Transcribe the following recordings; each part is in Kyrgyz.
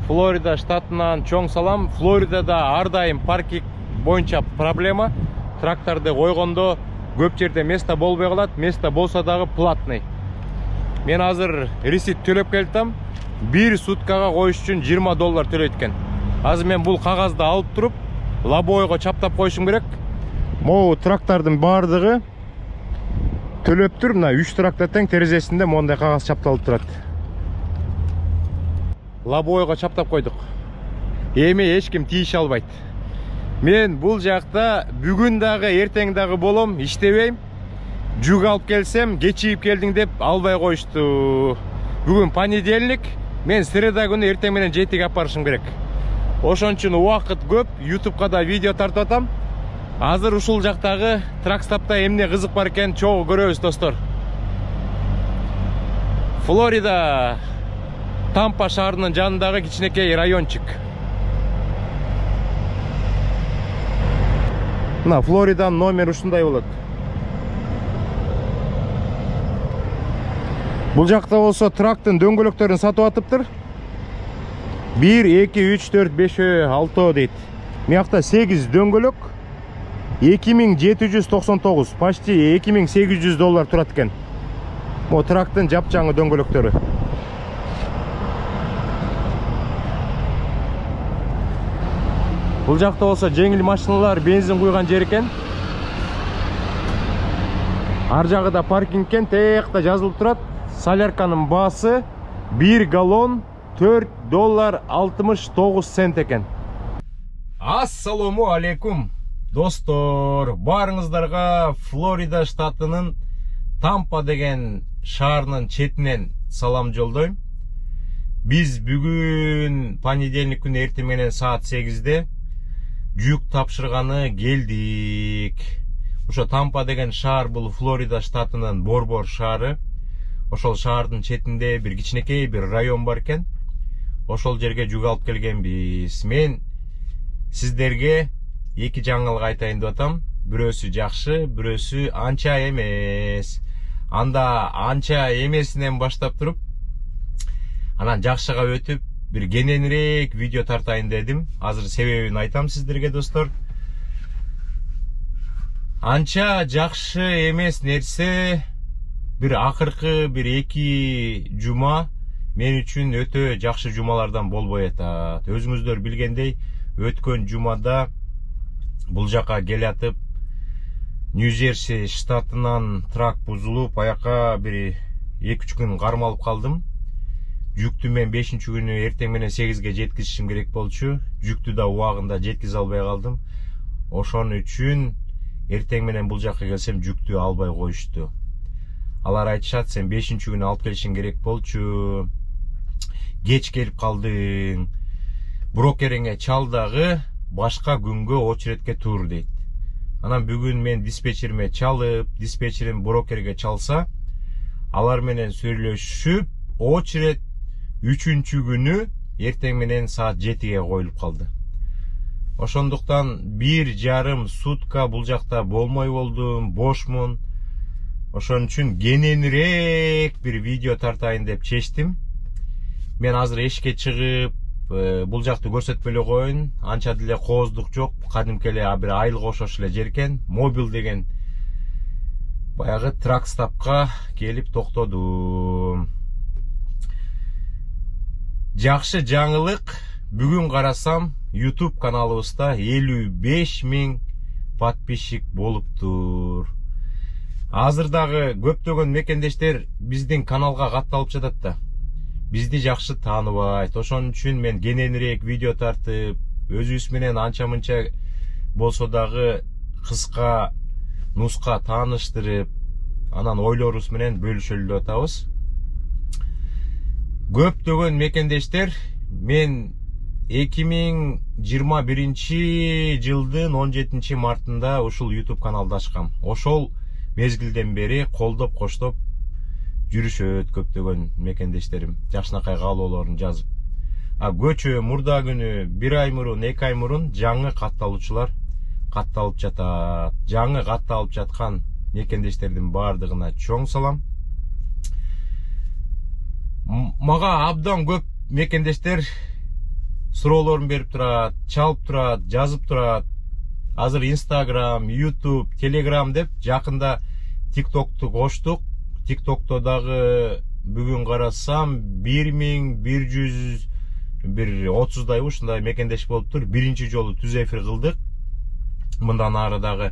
Флорида штатынан чоң салам. Флоридада ар дайым паркинг боюнча проблема. Тракторду койгондо көп жерде место болбой калат. Место болсо дагы платный. Мен азыр ресит төлөп келдим. Bir суткага коюш үчүн $20 төлөйт экен. Азыр мен бул кагазды алып туруп, лобойго чаптап коюшум керек. Могу трактордун бардыгы төлөп тур. Мына 3 трактор тең терезесинде мондай кагаз чапталып турат. Лобойго чаптап койдук. Эми эч ким тийише албайт. Мен бул жакта бүгүн дагы, эртең дагы болом, иштебейм. Жүк алып келсем, кечигип келдиң деп албай коюшту. Бүгүн понедельник, мен среда күнү эртең менен жетиге алып барышым керек. Ошон үчүн убакыт көп, YouTube'га да видео тартып атам. Азыр ушул жактагы тракстапта эмне кызык бар экен чогуу көрөбүз, достор. Флорида Тампа шаарынын жанындагы кичинекей райончик. Мына Флориданын номери ушундай болот. Бул жакта болсо трактын дөңгөлөктөрүн сатып атыптыр. 1, 2, 3, 4, 5, 6 дейт. Мыякта 8 дөңгөлөк. 2799, почти $2800 турат экен. Мо трактын жапжаңы дөңгөлөктөрү. Бул жакта болсо жеңил машиналар бензин куйган жер экен. Ар жагыда паркинг экен, текта жазылып турат. Солярканын баасы 1 галлон $4.69 экен. Ассаламу алейкум, достор. Барыңыздарга Флорида штатынын Тампа деген шаарынын четинен салам жолдойм. Биз бүгүн понедельник күнү эртең менен саат 8-де жүк тапшырганы келдик. Ошо Тампа деген шаар бул Флорида штатынын борбор шаары. Ошол шаардын четинде бир кичинекей бир район бар экен. Ошол жерге жүк алып келгенбиз. Мен сиздерге эки жаңылык айтайын деп атам. Бирөөсү жакшы, бирөөсү анча эмес. Анда анча эмесинен баштап туруп, анан жакшыга өтүп, бир кененирээк видео тартайын дедим. Азыр себебин айтам сиздерге, достор. Анча жакшы эмес нерсе бир акыркы бир 2 жума мен үчүн өтө жакшы жумалардан болбой атат. Өзүңүздөр билгендей, өткөн жумада бул жака келатып, Нью-Джерси штатынан трак бузулуп, аяка бир 2-3 күн кармалып калдым. Жүктү мен 5-күнү эртең менен 8-ге жеткизишим керек болчу. Жүктү да убагында жеткизе албай калдым. Ошон үчүн эртең менен бул жака келсем жүктү албай коюшту. Алар айтышат, сен 5-күнү алып келишиң керек болчу. Кеч келип калдың. Брокериңе чал дагы башка күнгө очередке тур дейт. Анан бүгүн мен диспетчериме чалып, диспетчерим брокерге чалса, алар менен сүйлөшүп, очеред 3-күнү эртең менен саат 7-ге коюлуп калды. Ошондуктан 1,5 сутка бул жакта болмой болдум, бошмун. Ошон үчүн кененирээк бир видео тартайын деп чечтим. Мен азыр эшикке чыгып, бул жакты көрсөтпөй эле коеюн. Анча деле кооздук жок, кадимки эле бир айылга окшош эле жер экен. Мобил деген баягы тракстапка келип токтодум. Жакшы жаңылык, бүгүн карасам YouTube каналыбызда 55 000 подписчик болуптур. Азыр дагы көптөгөн мекендештер биздин каналга катталып жатат да. Бизди жакшы тааныбайт. Ошон үчүн мен кененирээк видео тартып, өзүбүз менен анча-мынча болсо дагы кыска нуска тааныштырып, анан ойлорубуз менен бөлүшөлү деп атабыз. Көптөгөн мекендештер мен 2021 жылдын 17 мартында ушул YouTube каналды ачкам. Ошол мезгилден бери колдоп коштоп жүрүшөт көптөгөн мекендештерим. Жакшынакай каалоолорун жазып. Көчө мурда күнү 1 ай мурун, 2 ай мурун жаңы катталуучулар катталып жатат. Жаңы катталып жаткан мекендештердин бардыгына чоң салам. Мага абдан көп мекендештер суроолорун берип турат, чалып турат, жазып турат. Азыр Instagram, YouTube, Telegram деп жакында TikTok'tu коштук. TikTok'то дагы бүгүн карасам 1130 ушундай мекендеш болуптур. Биринчи жолу түз эфир кылдык. Мындан ары дагы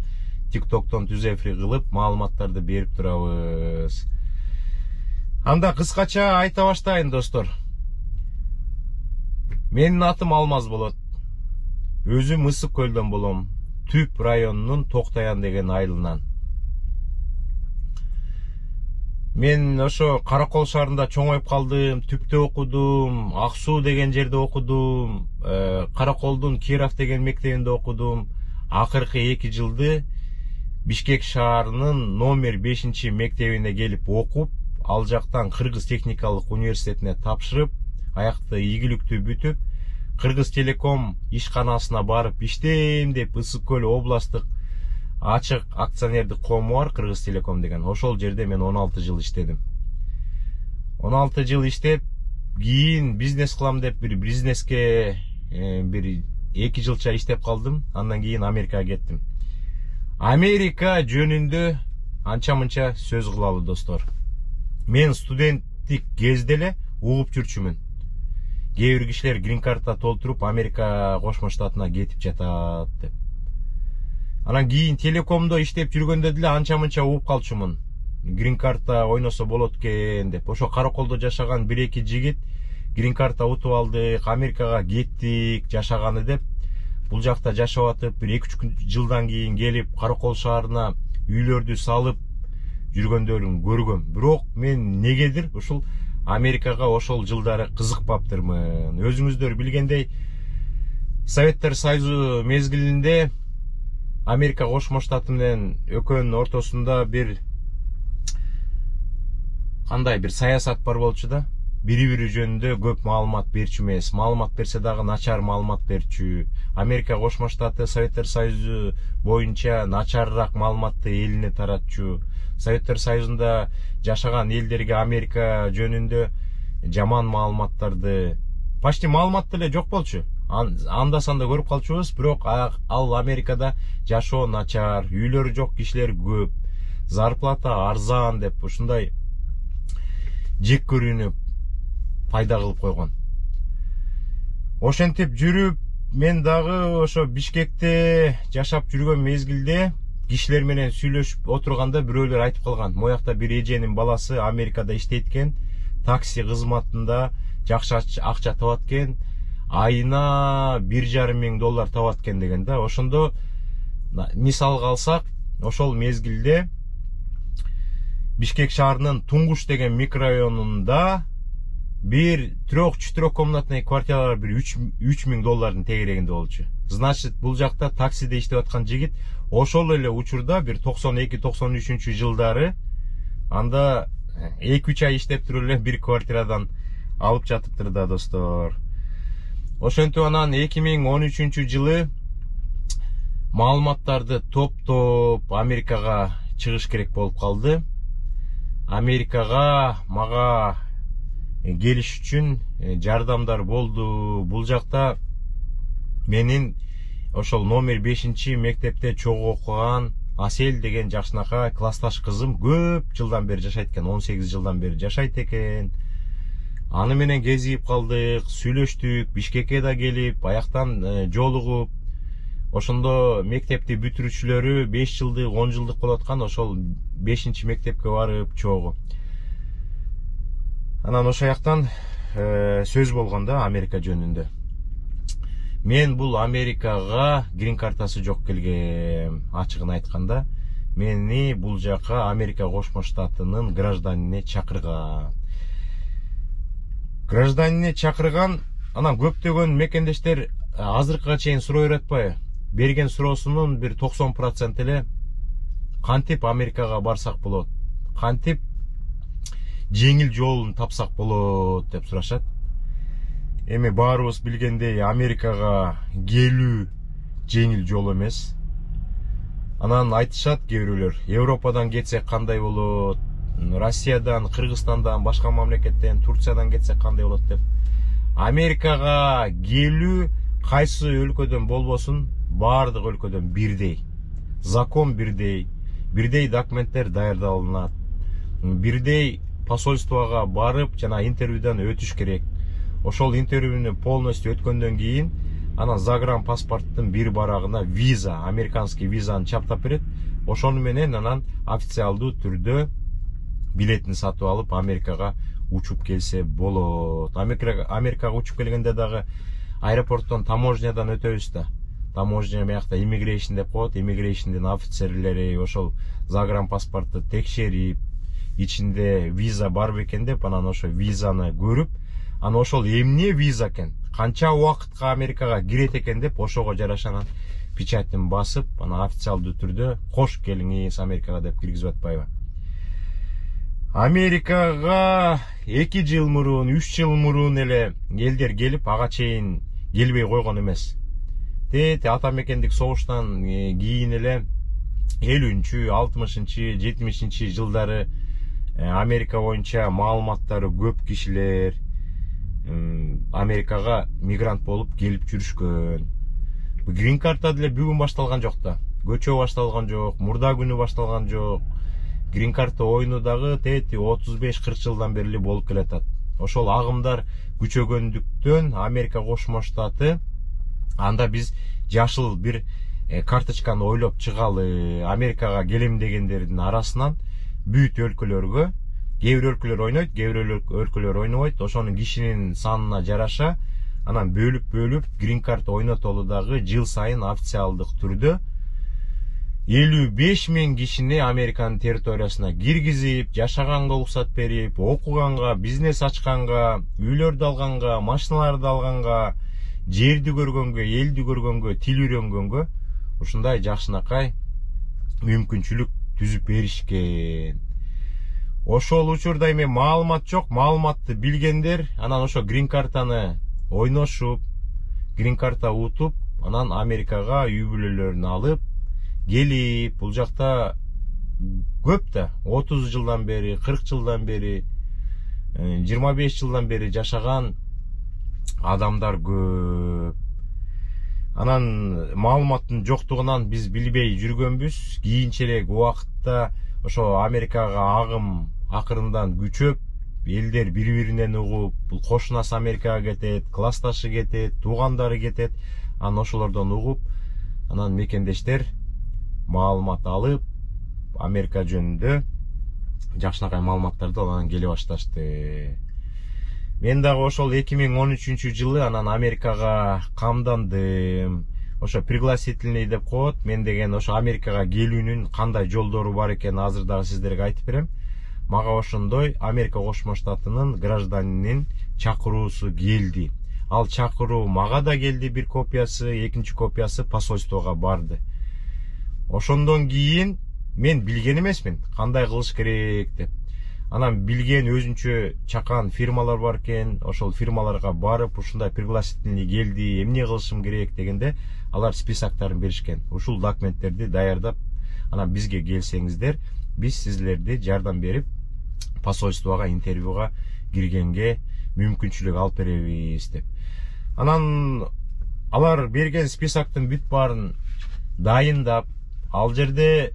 TikTok'тон түз эфир кылып, маалыматтарды берип турабыз. Анда кыскача айта баштайын, достор. Менин атым Алмаз болот. Өзүм Ысык көлдөн болом. Түп районунун Токтаян деген айылынан. Мен ошо Каракол шаарында чоңоюп калдым, Түптө окудум, Ак Суу деген жерде окудум, Караколдун Киров деген мектебинде окудум. Акыркы 2 жылды Бишкек шаарынын номер 5 мектебине келип окуп, ал жактан Кыргыз техникалык университетине тапшырып, аякты ийгиликтүү бүтүп, Кыргыз Телеком ишканасына барып иштейм деп Ысык көл областтык ачык акционердик коому бар, Кыргыз Телеком деген. Ошол жерде мен 16 жыл иштедим. 16 жыл иштеп, кийин бизнес кылам деп бир бизнеске бир 2 жылча иштеп калдым. Андан кийин Америкага кеттим. Америка жөнүндө анча-мынча сөз кылалы, достор. Мен студенттик кезде эле угуп жүрчүмүн. Кээ бир кишилер грин картта толтуруп Америка Кошмо Штатына кетип жатат деп. Анан кийин Телекомдо иштеп жүргөндө деле анча-мынча угуп калчумун. Грин картта ойносо болот экен деп. Ошо Караколдо жашаган 1-2 жигит грин картта утуп алдык, Америкага кеттик, жашаганы деп. Бул жакта жашап атып, бир 2-3 жылдан кийин келип Каракол шаарына үйлөрдү салып жүргөндөрүн көргөм. Бирок мен негедир ушул Америкага ошол жылдары кызыкпаптырмын. Өзүңүздөр билгендей, Советтер Союзу мезгилинде Америка Кошмо Штаты менен экөөнүн ортосунда бир саясат бар болчу да. Бири-бири жөнүндө көп маалымат берчү эмес. Маалымат берсе дагы начар маалымат берчү. Америка Кошмо Штаты Советтер Союзу боюнча начарыраак маалыматты элине таратчу. Советтер Союзунда жашаган элдерге Америка жөнүндө жаман маалыматтарды, почти маалымат деле жок болчу. Анда-санда көрүп калчубуз, бирок ал Америкада жашоо начар, үйлөрү жок кишилер көп, зарплата арзан деп ушундай жек көрүүнү пайда кылып койгон. Ошентип жүрүп, мен дагы ошо Бишкекте жашап жүргөн мезгилде кишилер менен сүйлөшүп отурганда бирөөлөр айтып калган. Моякта бир эженин баласы Америкада иштейт экен, такси кызматында жакшы акча табат экен, айына $1,5 табат экен деген да. Ошондо мисалга алсак, ошол мезгилде Бишкек шаарынын Туңгуш деген микрорайонунда бир 3-4 комнатный квартиралар бир $3,000 тегерегинде болчу. Значит, бул жакта таксиде иштеп аткан жигит ошол эле учурда бир 92-93 жылдары анда 2-3 ай иштеп туруп эле бир квартирадан алып жатыптыр да, достор. Ошентип анан 2013 жылы маалыматтарды топтоп Америкага чыгыш керек болуп калды. Америкага мага келиш үчүн жардамдар болду. Бул жакта менин ошол номер 5 мектепте чогуу окуган Асел деген жакшынакай классташ кызым көп жылдан бери жашайт экен, 18 жылдан бери жашайт экен. Аны менен кезип калдык, сүйлөштүк, Бишкекке да келип, аяктан жолугуп. Ошондо мектепти бүтүрүүчүлөрү 5 жылдык, 10 жылдык болуп аткан, ошол 5 мектепке барып чогуу. Анан ошол жактан сөз болгон да Америка жөнүндө. Мен бул Америкага грин картасы жок келгем. Ачыгын айтканда, мени бул жака Америка Кошмо Штатынын гражданине чакырган. Анан көптөгөн мекендештер азыркыга чейин суроо беретпайбы? Берген суроосунун бир 90% эле кантип Америкага барсак болот? Кантип жеңил жолун тапсак болот деп сурашат. Эми баарыбыз билгендей, Америкага келүү жеңил жол эмес. Анан айтышат кээ бирөөлөр, Европадан кетсек кандай болот? Россиядан, Кыргызстандан, башка мамлекеттен, Турциядан кетсек кандай болот деп. Америкага келүү кайсы өлкөдөн болбосун баардык өлкөдөн бирдей. Закон бирдей. Бирдей документтер даярдалынат. Бирдей посольствого барып, жана интервьюдан өтүш керек. Ошол интервьюнү полностью өткөндөн кийин, анан загран паспорттун бир барагына виза, американский визаны чаптап берет. Ошону менен анан официалдуу түрдө билетин сатып алып Америкага учуп келсе болот. Америкага учуп келгенде дагы аэропорттон таможнядан өтөбүз да. Таможня мыякта immigration деп коет. Immigration'дин офицерлери ошол загран паспортту текшерип, ичинде виза бар бекен деп, анан ошо визаны көрүп, анан ошол эмне виза экен, канча убакытка Америкага кирет экен деп, ошого жараша анан печатин басып, анан официалдуу түрдө кош келиңиз Америкага деп киргизип атпайбы. Америкага 2 жыл мурун, 3 жыл мурун эле элдер келип, ага чейин келбей койгон эмес. Ата мекендик согуштан кийин эле 50-чү, 60-чы, 70-чи жылдары Америка боюнча маалыматтары көп кишилер Америкага мигрант болуп келип жүрүшкөн. Грин карта деле бүгүн башталган жок да. Көчө башталган жок, мурда күнү башталган жок. Грин карта оюну дагы 35-40 жылдан бери болуп келатат. Ошол агымдар күчөгөндүктөн Америка Кошмо Штаты анда биз жашыл бир карточканы ойлоп чыгалы, Америкага келем дегендердин арасынан бүт өлкөлөргө, кээ бир өлкөлөр ойнойт, кээ бир өлкөлөр ойнобойт, ошонун кишинин санына жараша анан бөлүп грин карта ойнотолу дагы жыл сайын официалдык түрдө 55 000 кишини Американын территориясына киргизип, жашаганга уруксат берип, окуганга, бизнес ачканга, үйлөрдү алганга, машиналарды алганга, жерди көргөнгө, элди көргөнгө, тил үйрөнгөнгө ушундай жакшынакай мүмкүнчүлүк түзүп беришкен. Ошол учурда эми маалымат жок, маалыматты билгендер анан ошо грин картаны ойношуп, грин карта утуп, анан Америкага үй бүлөлөрүн алып келип, бул жакта көп да 30 жылдан бери, 40 жылдан бери, 25 жылдан бери жашаган адамдар көп. Анан маалыматтын жоктугунан биз билбей жүргөнбүз. Кийинчерээк убакытта ошо Америкага агым акырындан күчөп, элдер бири-биринен угуп, бул кошунасы Америкага кетет, классташы кетет, туугандары кетет. Анан ошолордон угуп, анан мекендештер маалымат алып, Америка жөнүндө жакшынакай маалыматтарды анан келе башташты. Мен дагы ошол 2013 жылы анан Америкага камдандым. Ошо пригласительный деп коет. Мен деген ошо Америкага келүүнүн кандай жолдору бар экенин азыр дагы сиздерге айтып берем. Мага ошондой Америка Кошмо Штатынын гражданинин чакыруусу келди. Ал чакыруу мага да келди, бир копиясы, экинчи копиясы посольствого барды. Ошондон кийин мен билген эмесмин кандай кылыш керек деп. Анан билген өзүнчө чакан фирмалар бар экен, ошол фирмаларга барып, ушундай пригласительный келди, эмне кылышым керек дегенде, алар списоктарын беришкен. Ушул документтерди даярдап, анан бизге келсеңиздер, биз сиздерди жардам берип, посольствого, интервьюга киргенге мүмкүнчүлүк алып беребиз деп. Анан алар берген списоктун бүт баарын дайындап, ал жерде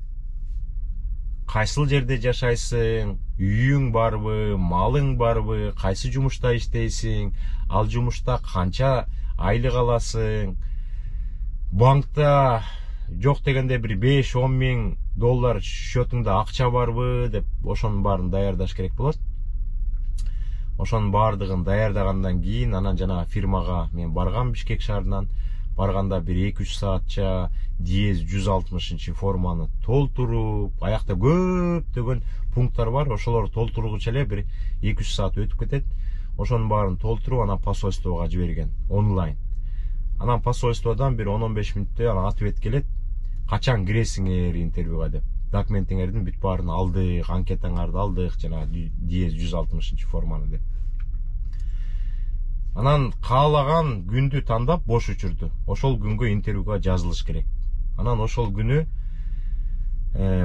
кайсыл жерде жашайсың, үйүң барбы, малың барбы, кайсы жумушта иштейсиң, ал жумушта канча айлык аласың, банкта жок дегенде бир 5-10 миң доллар счетуңда акча барбы деп, ошонун баарын даярдаш керек болот. Ошонун баардыгын даярдагандан кийин анан жана фирмага мен баргам, Бишкек шаарынан. Барганда бир 2-3 саатча диез 160 форманы толтуруп, аякта көптөгөн пункттар бар, ошолорду толтургуча эле бир 2-3 саат өтүп кетет. Ошонун баарын толтуруп, анан посольствого жиберген онлайн. Анан посольстводон бир 10-15 мүнөттө анан ответ келет. Качан киресиңер интервьюга деп. Документиңердин бүт баарын алдык, анкетаңарды алдык, жана диез 160 форманы деп. Анан каалаган күндү тандап бош учурду. Ошол күнгө интервьюга жазылыш керек. Анан ошол күнү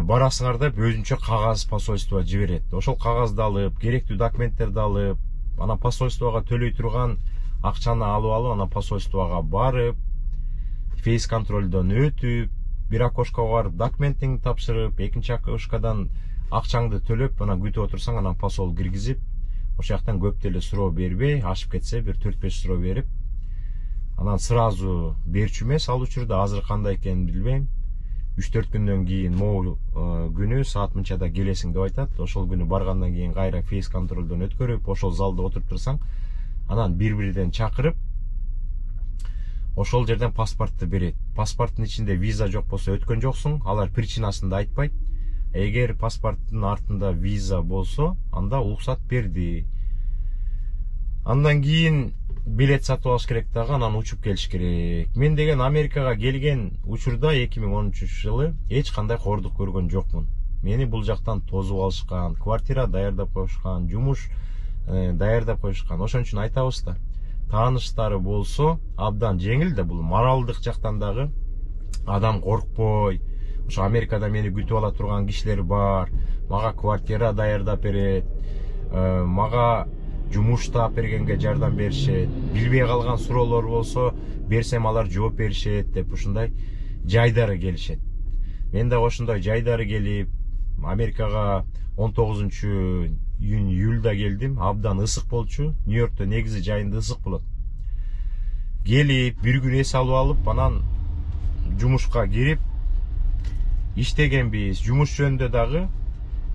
барасыңар деп өзүнчө кагаз посольство жиберет. Ошол кагазды алып, керектүү документтерди алып, анан посольствого төлөй турган акчаны алып анан посольствого барып, фейс контролдон өтүп, бир окошкого барып документиңди тапшырып, экинчи окошкадан акчаңды төлөп, анан күтүп отурсаң, анан посол киргизип, ошол жактан көп деле суроо бербей, ашып кетсе бир 4-5 суроо берип, анан сразу берчү эмес ал учурда, азыр кандай экенин билбейм. 3-4 күндөн кийин могул күнү саат мынчада келесиң деп айтат. Ошол күнү баргандан кийин кайра фейс контролдон өткөрүп, ошол залда отуруп турсаң, анан бири-бириден чакырып, ошол жерден паспортты берет. Паспорттун ичинде виза жок болсо өткөн жоксуң, алар причинасын да айтпайт. Эгер паспорттун артында виза болсо, анда уруксат берди. Андан кийин билет сатып алыш керек дагы, анан учуп келиш керек. Мен деген Америкага келген учурда 2013-жылы эч кандай кордук көргөн жокмун. Мени бул жактан тосуп алышкан, квартира даярдап коюшкан, жумуш даярдап коюшкан. Ошон үчүн айтабыз да, тааныштары болсо абдан жеңил да, бул моралдык жактан дагы адам коркпой, ошо Америкада мени күтүп ала турган кишилер бар, мага квартира даярдап берет, мага жумуш таап бергенге жардам беришет, билбей калган суроолор болсо берсем алар жооп беришет деп ушундай жайдары келишет. Мен да ошондой жайдары келип, Америкага 19-июлда келдим. Абдан ысык болчу. Нью-Йоркто негизи жайында ысык болот. Келип, бир күн эс алып алып, анан жумушка кирип иштегенбиз. Жумуш жөнүндө дагы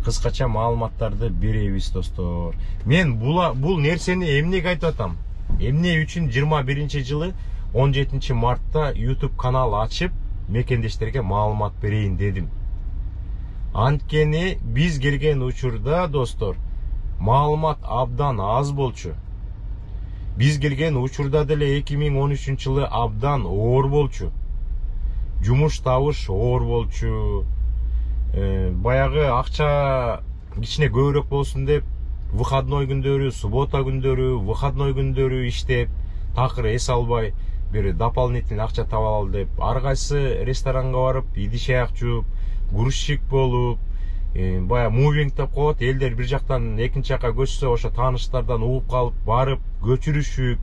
кыскача маалыматтарды беребиз, достор. Мен бул нерсени эмнеге айтып атам? Эмне үчүн 21-жылы 17 мартта YouTube канал ачып, мекендештерге маалымат берейин дедим. Анткени биз келген учурда, достор, маалымат абдан аз болчу. Биз келген учурда деле 2013-жылы абдан оор болчу. Жумуш табыш оор болчу. Баягы акча кичине көбүрөөк болсун деп, выходной күндөрү, суббота күндөрү, выходной күндөрү иштеп, такыр эс албай, бир дополнительный акча таба алалы деп, ар кайсы ресторанга барып, идиш-аяк жууп, грузчик болуп, бая мувинг деп коет, элдер бир жактан экинчи жакка көчсө, ошо тааныштардан угуп калып, барып, көчүрүшүп.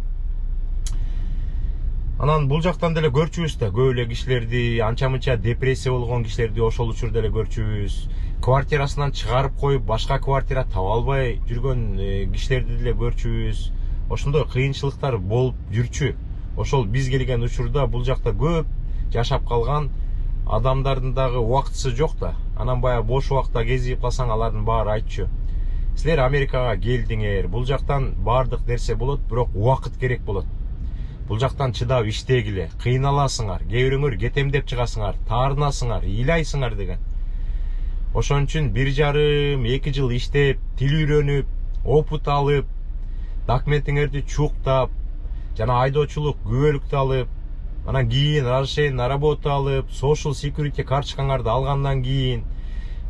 Анан бул жактан деле көрчүбүз да, көп эле кишилерди, анча-мынча депрессия болгон кишилерди ошол учурда деле көрчүбүз. Квартирасынан чыгарып коюп, башка квартира таба албай жүргөн кишилерди деле көрчүбүз. Ошондой кыйынчылыктар болуп жүрчү. Ошол биз келген учурда бул жакта көп жашап калган адамдардын дагы убактысы жок да. Анан бая бош убакта кезип калсаң, алардын баары айтчу: силер Америкага келдиңер, бул жактан баардык нерсе болот, бирок убакыт керек болот. Бул жактан чыдап иштегиле, кыйналасыңар, кээ бирөөңөр кетем деп чыгасыңар, таарынасыңар, ыйлайсыңар деген. Ошон үчүн 1,5-2 жыл иштеп, тил үйрөнүп, опыт алып, документиңерди чуктап, жана айдоочулук күбөлүктү алып, анан кийин разрешение на работу алып, social security карточкаңарды алгандан кийин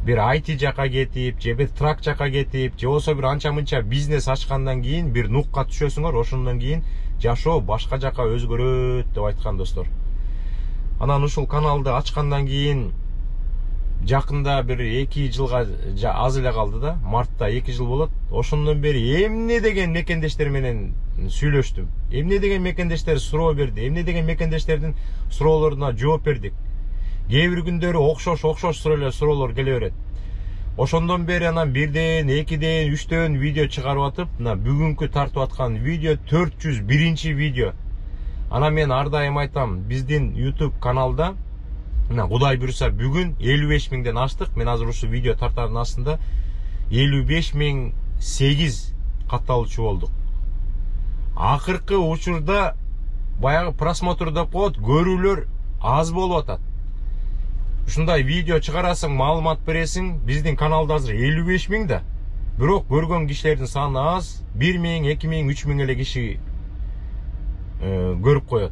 бир IT жака кетип, же бир трак жака кетип, же болсо бир анча-мынча бизнес ачкандан кийин бир нукка түшөсүңөр, ошондон кийин жашоо башка жака өзгөрөт деп айткан, достор. Анан ушул каналды ачкандан кийин жакында бир 2 жылга аз эле калды да, мартта 2 жыл болот. Ошондон бери эмне деген мекендештер менен сүйлөштүм. Эмне деген мекендештер суроо берди, эмне деген мекендештердин суроолоруна жооп бердик. Кээ бир күндөрү окшош суроолор келе берет. Ошондон бери анан 1ден, 2ден, 3дөн видео чыгарып атып, мына бүгүнкү тартып аткан видео 401 видео. Анан мен ар дайым айтам, биздин YouTube каналда, мына Кудай буйруса бүгүн 55 миңден аштык. Мен азыр ушу видео тартардын астында 55.008 катталуучу болдук. Акыркы учурда баягы просмотр деп коет, көрүүлөр аз болуп атат. Ушундай видео чыгарасың, маалымат бересиң, биздин каналда азыр 55 миң да. Бирок көргөн кишилердин саны аз, 1 миң, 2 миң, 3 миң эле киши көрүп коет.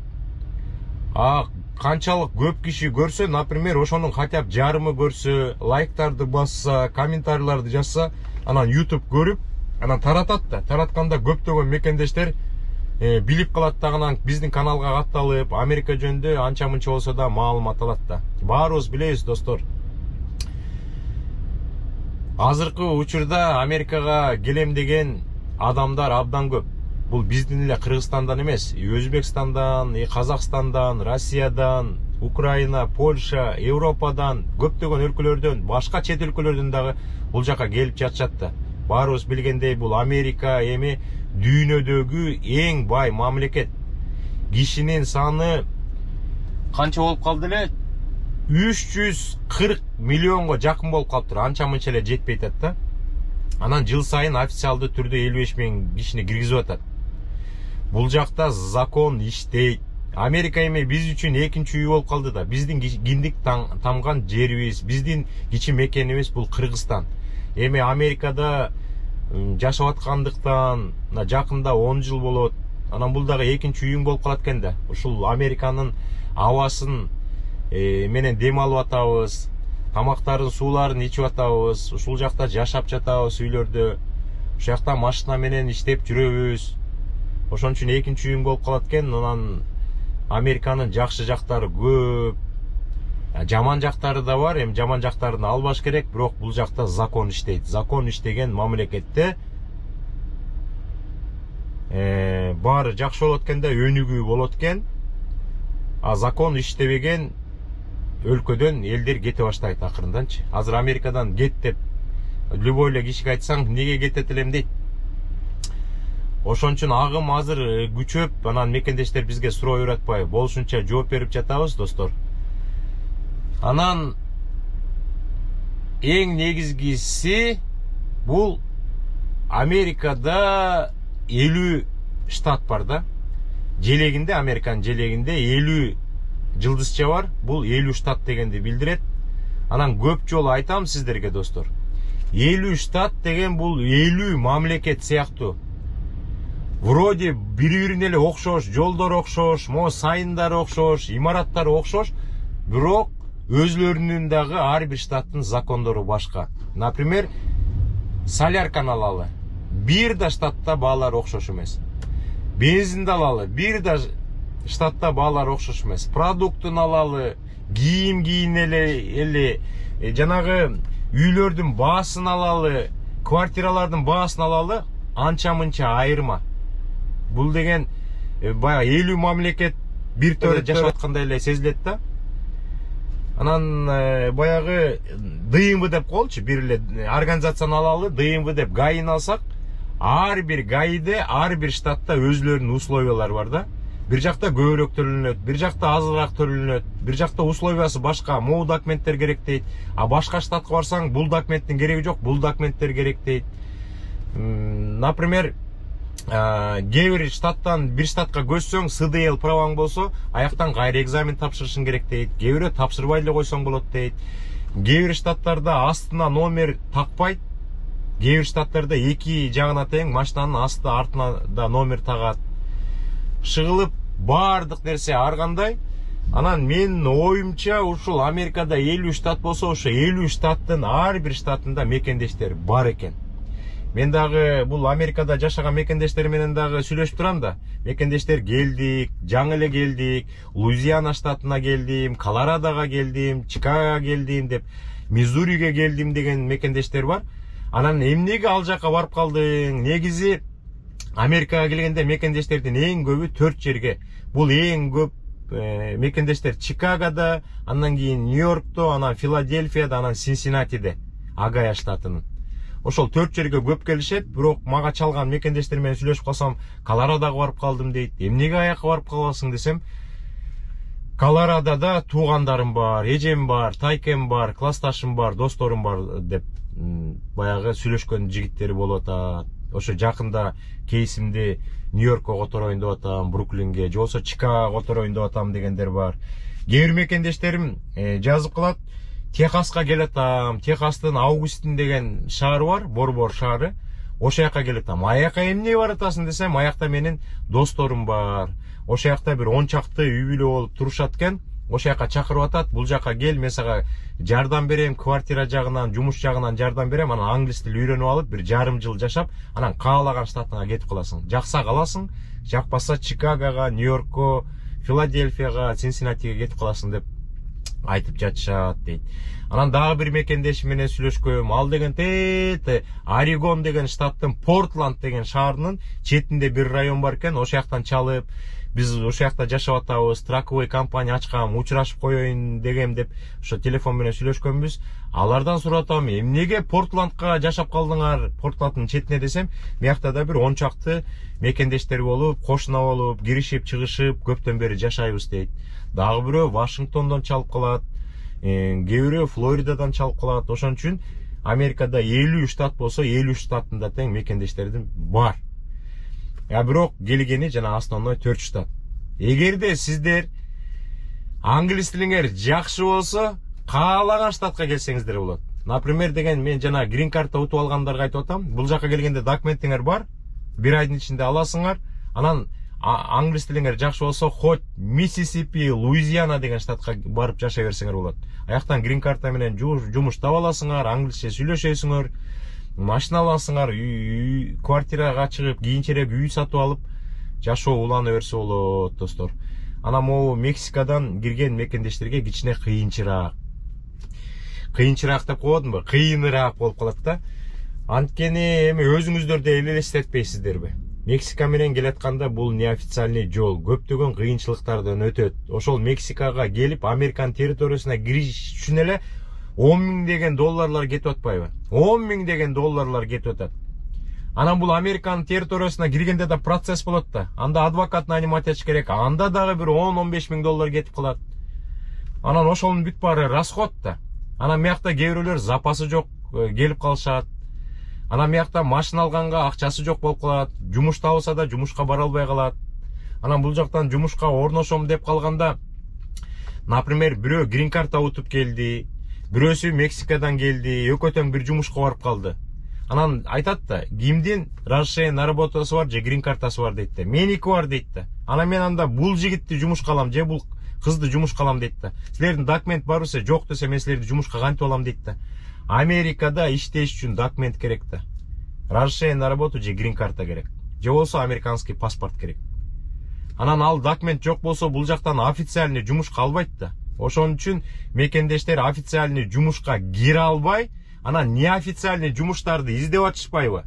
Канчалык көп киши көрсө, например, ошонун хотя бы жарымы көрсө, лайктарды басса, комментарийларды жазса, анан YouTube көрүп, анан таратат да. Таратканда көптөгөн мекендештер билип калат да, анан биздин каналга катталып, Америка жөнүндө анча-мынча болсо да маалымат алат да. Баарыбыз билебиз, достор. Азыркы учурда Америкага келем деген адамдар абдан көп. Бул биздин эле Кыргызстандан эмес, Өзбекстандан, Казакстандан, Россиядан, Украина, Польша, Европадан, көптөгөн өлкөлөрдөн, башка чет өлкөлөрдөн дагы бул жака келип жатышат да. Баарыбыз билгендей, бул Америка эми дүйнөдөгү эң бай мамлекет. Кишинин саны канча болуп калды эле? 340 миллионго жакын болуп калыптыр. Анча мынча эле жетпей атат да. Анан жыл сайын официалдуу түрдө 55 миң кишини киргизип атат. Бул жакта закон иштейт. Америка эми биз үчүн экинчи үй болуп калды да. Биздин киндик тамган жерибиз, биздин кичи мекенибиз бул Кыргызстан. Эми Америкада жашап аткандыктан жакында 10 жыл болот. Анан бул дагы экинчи үйүң болуп калат экен да. Ушул Американын абасын менен дем алып атабыз. Тамактарын, сууларын ичип атабыз. Ушул жакта жашап жатабыз үйлөрдө. Ушул жакта машина менен иштеп жүрөбүз. Ошон үчүн экинчи үйүң болуп калат экен. Анан Американын жакшы жактары көп. Жаман жактары да бар. Эми жаман жактарын албаш керек, бирок бул жакта закон иштейт. Закон иштеген мамлекетте баары жакшы болот экен да, өнүгүү болот экен. А закон иштебеген өлкөдөн элдер кете баштайт акырынданчы. Азыр Америкадан кет деп любой эле кишиге айтсаң, неге кетет элем дейт. Ошон үчүн агым азыр күчөп, анан мекендештер бизге суроо үйрөтпай, болушунча жооп берип жатабыз, достор. Анан эң негизгиси бул Америкада 50 штат бар да. Желегинде, Американын желегинде 50 жылдызча бар. Бул 50 штат дегенди билдирет. Анан көп жолу айтам сиздерге, достор. 50 штат деген бул 50 мамлекет сыяктуу. Вроде бири-бирине эле окшош, жолдор окшош, сайындар окшош, имараттары окшош, бирок өзлөрүнүн дагы ар бир штаттын закондору башка. Например, солярканы алалы. Бир да штатта баалар окшош эмес. Бензинди алалы, бир да штатта баалар окшош эмес. Продуктун алалы, кийим кийинели, жанагы үйлөрдүн баасын алалы, квартиралардын баасын алалы, анча-мынча айырма. Бул деген баягы 50 мамлекет бир төрө жашап аткандай эле сезилет да. Анан баягы ДМВ деп коелучу, бир эле организацияны алалы, ДМВ деп ГАИны алсак, ар бир ГАИде, ар бир штатта өзлөрүнүн условиялары бар да. Бир жакта көбүрөөк төлөнөт, бир жакта азыраак төлөнөт, бир жакта условиясы башка, могу документтер керек дейт. А башка штатка барсаң, бул документтин кереги жок, бул документтер керек дейт. Например, кээ бир штаттан бир штатка көчсөң, СДЛ праваң болсо, аяктан кайра экзамен тапшырышың керек дейт. Кээ бирөө тапшырбай эле койсоң болот дейт. Кээ бир штаттарда астына номер такпайт. Кээ бир штаттарда эки жагына тең, машинанын асты артына да номер тагат. Шыгылып баардык нерсе ар кандай. Анан менин оюмча, ушул Америкада 50 штат болсо, ошо 50 штаттын ар бир штатында мекендештер бар экен. Мен дагы бул Америкада жашаган мекендештер менен дагы сүйлөшүп турам да. Мекендештер келдик, жаңы эле келдик, Луизиана штатына келдим, Колорадога келдим, Чикагого келдим деп, Миссуриге келдим деген мекендештер бар. Анан эмнеге ал жака барып калдың? Негизи Америкага келгенде мекендештердин эң көбү 4 жерге. Бул эң көп мекендештер Чикагода, андан кийин Нью-Йоркто, анан Филадельфияда, анан Синсиннатиде, Огайо штатынын. Ошол 4 жерге көп келишет, бирок мага чалган мекендештер менен сүйлөшүп калсам, Колорадога барып калдым дейт. Эмнеге аяка барып каласың десем, Колорадода туугандарым бар, эжем бар, тайкем бар, классташым бар, досторум бар деп баягы сүйлөшкөн жигиттери болуп атат. Ошо жакында кейсимди Нью-Йоркко котороюн деп атам, Бруклинге, же болбосо Чикагого котороюн деп атам дегендер бар. Кээ бир мекендештерим жазып калат, Техаска келатам, Техастын Аугустин деген шаары бар, Борбор шаары. Ошо жака келатам. Аяка эмне баратасың десем, аякта менин досторум бар. Ошо жакта бир 10 чакты үй бүлө болуп турушат экен. Ошо жака чакырып атат, бул жака кел, мен сага жардам берем, квартира жагынан, жумуш жагынан жардам берем, анан англис тилин үйрөнүп алып, бир жарым жыл жашап, анан каалаган штатыңа кетип каласың. Жакса каласың, жакпаса Чикагого, Нью-Йоркко, Филадельфияга, Синсиннатиге кетип каласың деп айтып жатышат дейт. Анан дагы бир мекендешим менен сүйлөшкөм. Ал деген Орегон деген штаттын Портланд деген шаарынын четинде бир район бар экен. Ошол жактан чалып, биз ошол жакта жашап атабыз, страховой компания ачкам, учурашып коеюн дегем деп ошо телефон менен сүйлөшкөнбүз. Алардан суратам, эмнеге Портландка жашап калдыңар, Портланддын четине десем, биякта да бир 10 чакты мекендештер болуп, кошуна болуп, киришип, чыгышып, көптөн бери жашайбыз дейт. Дагы бирөө Вашингтондон чалып калат, кээ бирөө Флоридадан чалып калат. Ошон үчүн Америкада 50 штат болсо, 50 штаттында тең мекендештердин бар. Бирок келгени жана основной 4 штат. Эгерде сиздер англис тилиңер жакшы болсо, каалаган штатка келсеңиздер болот. Например деген мен жана грин карта утуп алгандарга айтып атам. Бул жака келгенде документиңер бар, бир айдын ичинде аласыңар. Анан англис тилиңер жакшы болсо, хоть Миссисипи, Луизиана деген штатка барып жашай берсеңер болот. Аяктан грин карта менен жумуш таба аласыңар, англисче сүйлөшөсүңөр, машина аласыңар, квартирага чыгып, кийинчерээк үй сатып алып, жашоо улана берсе болот, достор. Анан могу Мексикадан кирген мекендештерге кичине кыйынчыраак деп коебудумбу? Кыйыныраак болуп калат да. Анткени эми өзүңүздөр да элестетпейсиздерби? Мексика менен келатканда бул неофициальный жол, көптөгөн кыйынчылыктардан өтөт. Ошол Мексикага келип, Американын территориясына кириш үчүн эле 10 000 деген долларлар кетип атпайбы? 10 000 деген долларлар кетип атат. Анан бул Американын территориясына киргенде да процесс болот да. Анда адвокат нанимать этиш керек. Анда дагы бир 10-15 000 доллар кетип калат. Анан ошонун бүт баары расход да. Анан мыякта кээ бирөөлөр запасы жок келип калышат. Анан мыякта машина алганга акчасы жок болуп калат. Жумуш табылса да жумушка бара албай калат. Анан бул жактан жумушка орношом деп калганда, например, бирөө грин карта утуп келди, бирөөсү Мексикадан келди, экөөтөн бир жумушка барып калды. Анан айтат да, кимдин разрешение на работасы бар же грин картасы бар дейт да. Меники бар дейт да. Анан мен анда бул жигитти жумушка алам же бул кызды жумушка алам дейт да. Силердин документ бар болсо, жок десе мен силерди жумушка кантип алам дейт да. Америкада иштеш үчүн документ керек да. Разрешение на работу же грин карта керек. Же болсо американский паспорт керек. Анан ал документ жок болсо бул жактан официальный жумушка албайт да. Ошон үчүн мекендештер официальный жумушка кире албай, анан неофициальный жумуштарды издеп атышпайбы?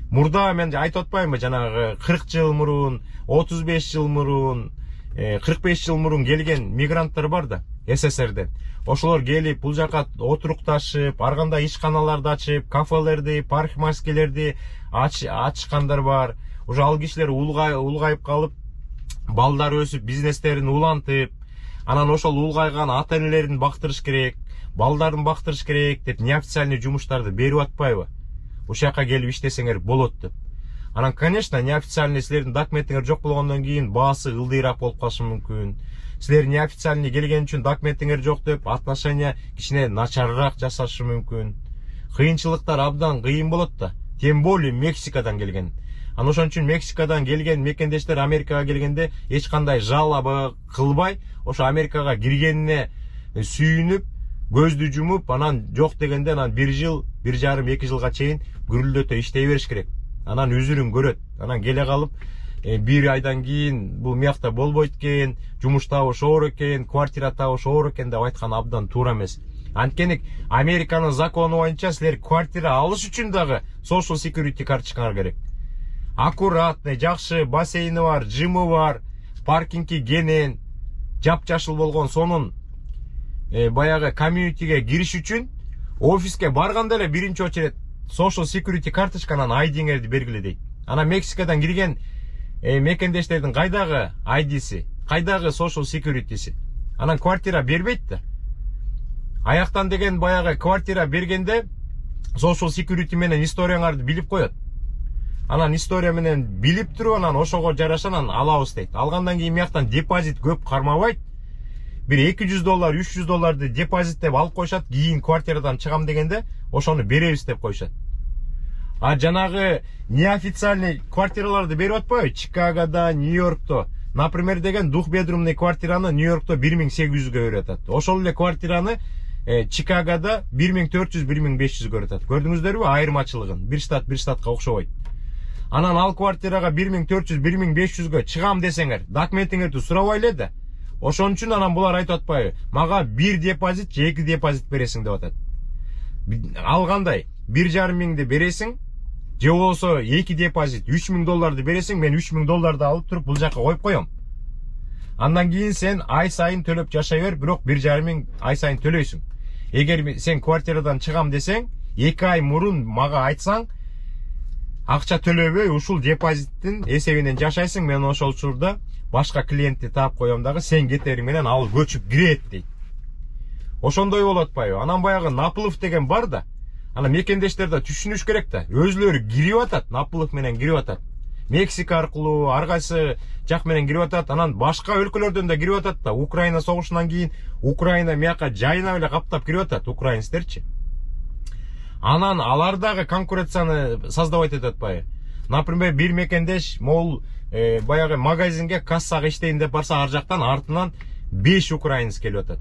Мурда мен айтып атпаймынбы, жанагы 40 жыл мурун, 35 жыл мурун, 45 жыл мурун келген мигранттар бар да, СССРден. Ошолор келип, бул жака отурукташып, ар кандай ишканаларды ачып, кафелерди, парикмахерскилерди ачкандар бар. Уже ал кишилер улгайып калып, балдар өсүп, бизнестерин улантып, анан ошол улгайган ата энелерин бактырыш керек, балдарын бактырыш керек деп неофициальный жумуштарды берип атпайбы? Ошол жака келип иштесеңер болот деп. Анан, конечно, неофициальный силердин документиңер жок болгондон кийин баасы ылдыйраак болуп калышы мүмкүн. Силер неофициальный келген үчүн документиңер жок деп отношения кичине начарыраак жасашы мүмкүн. Кыйынчылыктар абдан кыйын болот да. Тем более Мексикадан келген. Анан ошон үчүн Мексикадан келген мекендештер Америкага келгенде эч кандай жалоба кылбай, ошо Америкага киргенине сүйүнүп, көздү жумуп, анан жок дегенде анан 1 жыл, 1,5-2 жылга чейин гүрүлдөтө иштей бериш керек. Анан үзүрүн көрөт. Анан келе калып, 1 айдан кийин бул мыякта болбойт экен, жумуш табыш оор экен, квартира табыш оор экен деп айткан абдан туура эмес. Анткени Американын закону боюнча силер квартира алыш үчүн дагы social security карточкаңар керек. Аккуратный, жакшы бассейни бар, жымы бар, паркингки кенен, жапжашыл болгон сонун баягы комьюнитиге кириш үчүн офиске барганда эле биринчи очередь social security карточканан айдиңерди бергиле дейт. Анан Мексикадан кирген мекендештердин кайдагы айдиси, кайдагы social security'си? Анан квартира бербейт да. Аяктан деген баягы квартира бергенде social security менен историяңарды билип коет. Анан история менен билип туруп, анан ошого жараша анан алабыз дейт. Алгандан кийин мыяктан депозит көп кармабайт. Бир 200 доллар, 300 долларды депозит деп алып коюшат, кийин квартирадан чыгам дегенде ошону беребиз деп коюшат. А жанагы неофициальный квартираларды берип атпайбы? Чикагода, Нью-Йоркто. Например, деген двухбедрумный квартираны Нью-Йоркто 1800 берип атат. Ошол эле квартираны Чикагода 1400-1500 көрүп атат. Көрдүңүздөрбү айырмачылыгын? Бир штатка окшобойт. Анан ал квартирага 1400-1500гө чыгам десеңер, документиңерди сурабай эле да. Ошон үчүн анан булар айтып атпайбы, мага 1 депозит же 2 депозит бересиң деп атат. Ал кандай? 1,5 миңди бересиң, же болсо 2 депозит $3,000 бересиң, мен $3,000 алып туруп бул жака коюп коем. Андан кийин сен ай сайын төлөп жашай бер, бирок 1,5 миң ай сайын төлөйсүң. Эгер сен квартирадан чыгам десең, 2 ай мурун мага айтсаң, акча төлөбөй ушул депозиттин эсебинен жашайсың, мен ошол учурда башка клиентти таап коем дагы, сен кетери менен ал көчүп кирет дейт. Ошондой болуп атпайбы? Анан баягы Напылов деген бар да. Ана мекендештер да түшүнүш керек да. Өзүлөрү кирип атат, Напылов менен кирип атат. Мексика аркылуу, ар кайсы жак менен кирип атат. Анан башка өлкөлөрдөн да кирип атат да. Украина согушунан кийин Украина мияка жайына эле каптап кирип атат, украинецтерчи. Анан алар дагы конкуренцияны создавать этип атпайбы? Например, бир мекендеш могул баягы магазинге кассага иштейин деп барса, ар жактан артынан 5 украинец келип атат.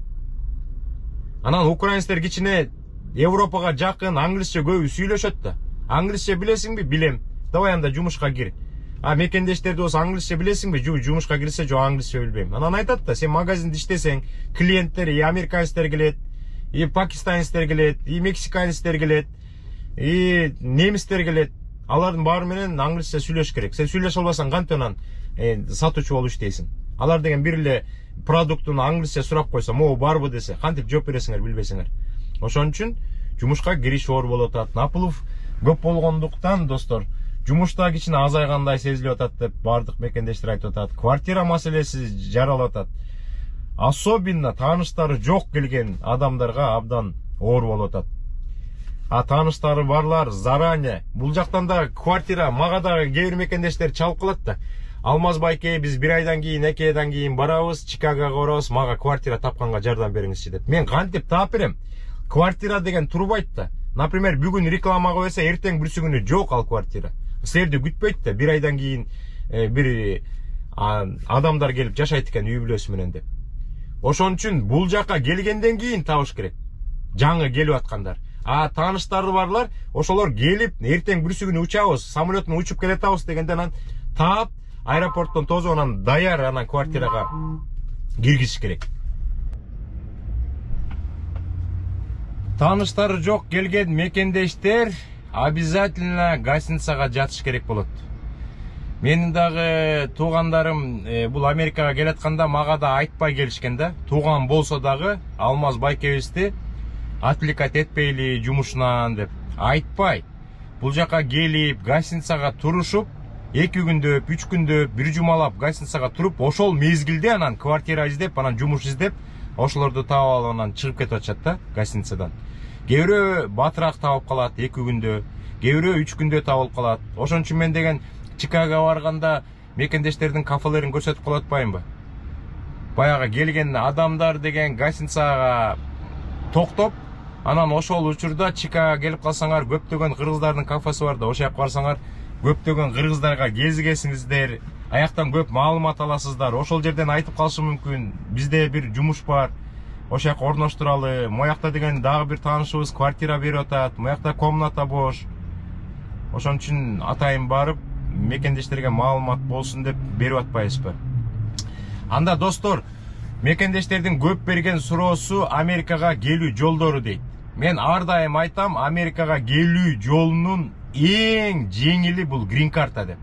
Анан украинецтер кичине Европага жакын, англисче көп сүйлөшөт да. Англисче билесиңби? Билем. Давай анда жумушка кир. А мекендештерди болсо англисче билесиңби? Жумушка кирсе, жок англисче билбейм. Анан айтат да, сен магазинде иштесең, клиенттер и американецтер келет, и пакистанецтер келет, и мексиканецтер келет, и немистер келет. Алардын баары менен англисче сүйлөш керек. Сен сүйлөшө албасаң кантип анан сатуучу болуп иштейсиң? Алар деген бир эле продуктун англисче сурап койсо, могу барбы десе, кантип жооп бересиңер, билбейсиңер. Ошон үчүн жумушка кириш оор болуп атат. Напылов көп болгондуктан, достор, жумушта кичине азайгандай сезилип атат деп бардык мекендештер айтып атат. Квартира маселеси жаралып атат. Особенно тааныштары жок келген адамдарга абдан оор болуп атат. А тааныштары барлар заранее. Бул жактан да квартира мага дагы кээ бир мекендештер чалып калат да. Алмаз байке, биз 1 айдан кийин, 2 айдан кийин барабыз, Чикагого барабыз, мага квартира тапканга жардам бериңизчи деп. Мен кантип таап берем? Квартира деген турбайт да. Например, бүгүн рекламага койсо, эртең бүрсү күнү жок ал квартира. Силерди күтпөйт да, 1 айдан кийин бир адамдар келип жашайт экен үй бүлөсү менен деп. Ошон үчүн бул жака келгенден кийин табыш керек. Жаңы келип аткандар. А тааныштары барлар, ошолор келип, эртең бүрсү күнү учабыз, самолет менен учуп келетабыз дегенде анан таап, аэропорттон тозуп анан даяр анан квартирага киргизиш керек. Тааныштары жок келген мекендештер обязательно гостиницага жатыш керек болот. Менин дагы туугандарым бул Америкага келатканда мага да айтпай келишкен да. Тууган болсо дагы Алмаз байкебизди отвлекать этпейли жумушунан деп. Айтпай. Бул жака келип, гостиницага турушуп, 2 күндөп, 3 күндөп, бир жумалап гостиницага туруп, ошол мезгилде анан квартира издеп, анан жумуш издеп, ошолорду таап алып анан чыгып кетип атышат да гостиницадан. Кээ бирөө батыраак табып калат 2 күндө, кээ бирөө 3 күндө табылып калат. Ошон үчүн мен деген Чикагого барганда мекендештердин кафелерин көрсөтүп калып атпаймынбы? Баягы келген адамдар деген гостиницага токтоп, анан ошол учурда Чикагого келип калсаңар, көптөгөн кыргыздардын кафеси бар да, ошол жака барсаңар, көптөгөн кыргыздарга кезигесиңиздер, аяктан көп маалымат аласыздар. Ошол жерден айтып калышы мүмкүн, бизде бир жумуш бар, ошол жака орноштуралы, моякта деген дагы бир таанышыбыз квартира берип атат, моякта комната бош. Ошон үчүн атайын барып, мекендештерге маалымат болсун деп берип атпайбызбы? Анда достор, мекендештердин көп берген суроосу Америкага келүү жолдору дейт. Мен ар дайым айтам, Америкага келүү жолунун эң жеңили бул грин карта деп.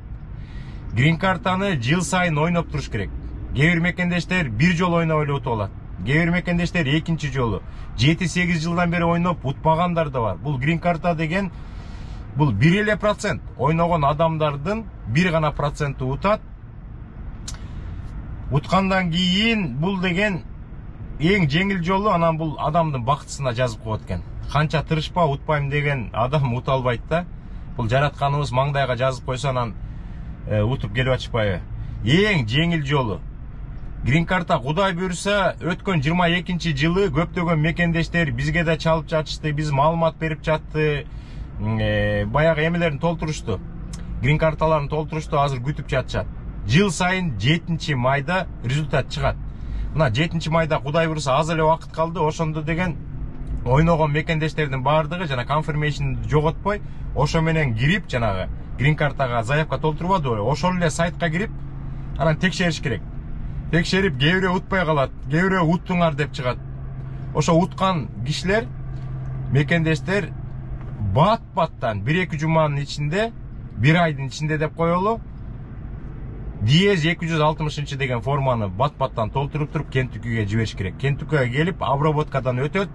Грин картаны жыл сайын ойноп туруш керек. Кээ бир мекендештер бир жол ойноп эле утуп алат. Кээ бир мекендештер экинчи жолу. 7-8 жылдан бери ойноп утпагандар да бар. Бул грин карта деген бул 1% ойногон адамдардын 1 гана проценти утат. Уткандан кийин бул деген эң жеңил жолу, анан бул адамдын бактысына жазып коет экен. Канча тырышпа утпайм деген адам ута албайт да. Бул жаратканыбыз маңдайга жазып койсо анан утуп келип атышпайбы? Эң жеңил жолу. Грин карта Кудай буйрса өткөн 22 жылы көптөгөн мекендештер бизге да чалып жатышты, биз маалымат берип жатты. Баягы эмелерин толтурушту. Грин карталарын толтурушту, азыр күтүп жатышат. Жыл сайын 7 майда результат чыгат. Мына 7 майда Кудай буйрса аз эле убакыт калды. Ошондо деген ойногон мекендештердин баардыгы жана конфирмейшн жоготпой, ошо менен кирип, жанагы грин картага заявка толтурбадыбы, ошол эле сайтка кирип, анан текшериш керек. текшерип кээ бирөө утпай калат, кээ бирөө уттуңар деп чыгат. Ошо уткан кишилер, мекендештер бат-баттан 1-2 жуманын ичинде, 1 айдын ичинде деп коелу, диез 260 деген форманы бат-баттан толтуруп туруп Кентуккиге жибериш керек. Кентуккиге келип обработкадан өтөт,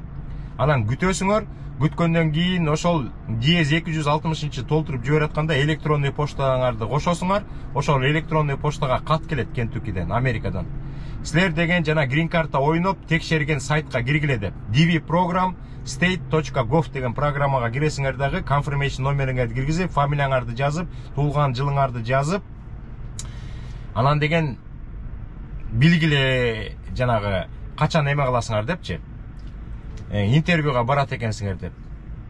анан күтөсүңөр. Күткөндөн кийин ошол диез 260 толтуруп жиберип атканда электронный поштаңарды кошосуңар. Ошол электронный поштага кат келет Кентуккиден, Америкадан. Силер деген жана грин карта ойноп текшерген сайтка киргиле деп. DV program state.gov деген программага киресиңер дагы, confirmation номериңерди киргизип, фамилияңарды жазып, туулган жылыңарды жазып, анан деген билгиле жанагы качан эме кыласыңар депчи. Интервьюга барат экенсиңер деп.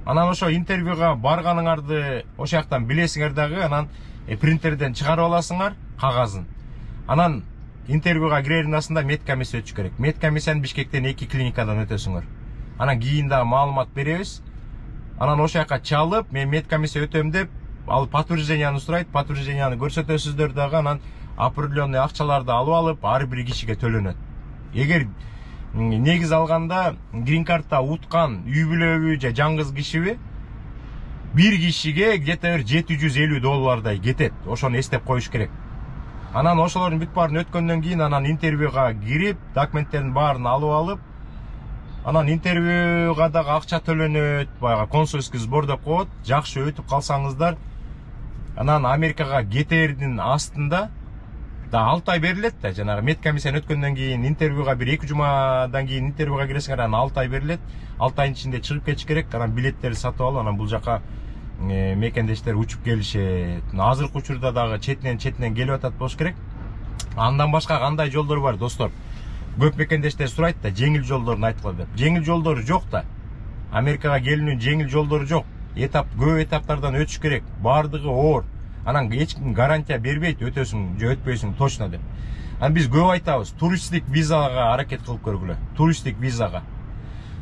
Анан ошо интервьюга барганыңарды ошо жактан билесиңер дагы, анан принтерден чыгарып аласыңар кагазын. Анан интервьюга кирердин астында медкомиссия өтүш керек. Медкомиссияны Бишкектен 2 клиникадан өтөсүңөр. Анан кийин дагы маалымат беребиз. Анан ошо жака чалып, мен медкомиссия өтөм деп, ал подтвержденияны сурайт, подтвержденияны көрсөтөсүздөр дагы, анан определенный акчаларды алып алып, ар бир кишиге төлөнөт. Эгер негиз алганда грин карта уткан үй бүлөбү же жаңгыз кишиби бир кишиге где-то $750 кетет. Ошону эстеп коюш керек. Анан ошолордун бүт баарын өткөндөн кийин анан интервьюга кирип, документтердин баарын алып алып, анан интервьюга дагы акча төлөнөт, баягы консульский сбор деп коет. Жакшы өтүп калсаңыздар, анан Америкага кетердин астында да 6 ай берилет да, жанагы медкомиссияны өткөндөн кийин интервьюга 1-2 жумадан кийин интервьюга киресиңер, анан 6 ай берилет. 6 айдын ичинде чыгып кетиш керек, анан билеттерди сатып алып, анан бул жака мекендештер учуп келишет. Азыркы учурда дагы четинен келип атат болуш керек. Андан башка кандай жолдор бар, достор? Көп мекендештер сурайт да, жеңил жолдорун айткыла деп. Жеңил жолдору жок да. Америкага келүүнүн жеңил жолдору жок. Көп этаптардан өтүш керек. Бардыгы оор. Анан эч ким гарантия бербейт, өтөсүң же өтпөйсүң точно деп. Анан биз көп айтабыз, туристтик визага аракет кылып көргүлө. Туристтик визага.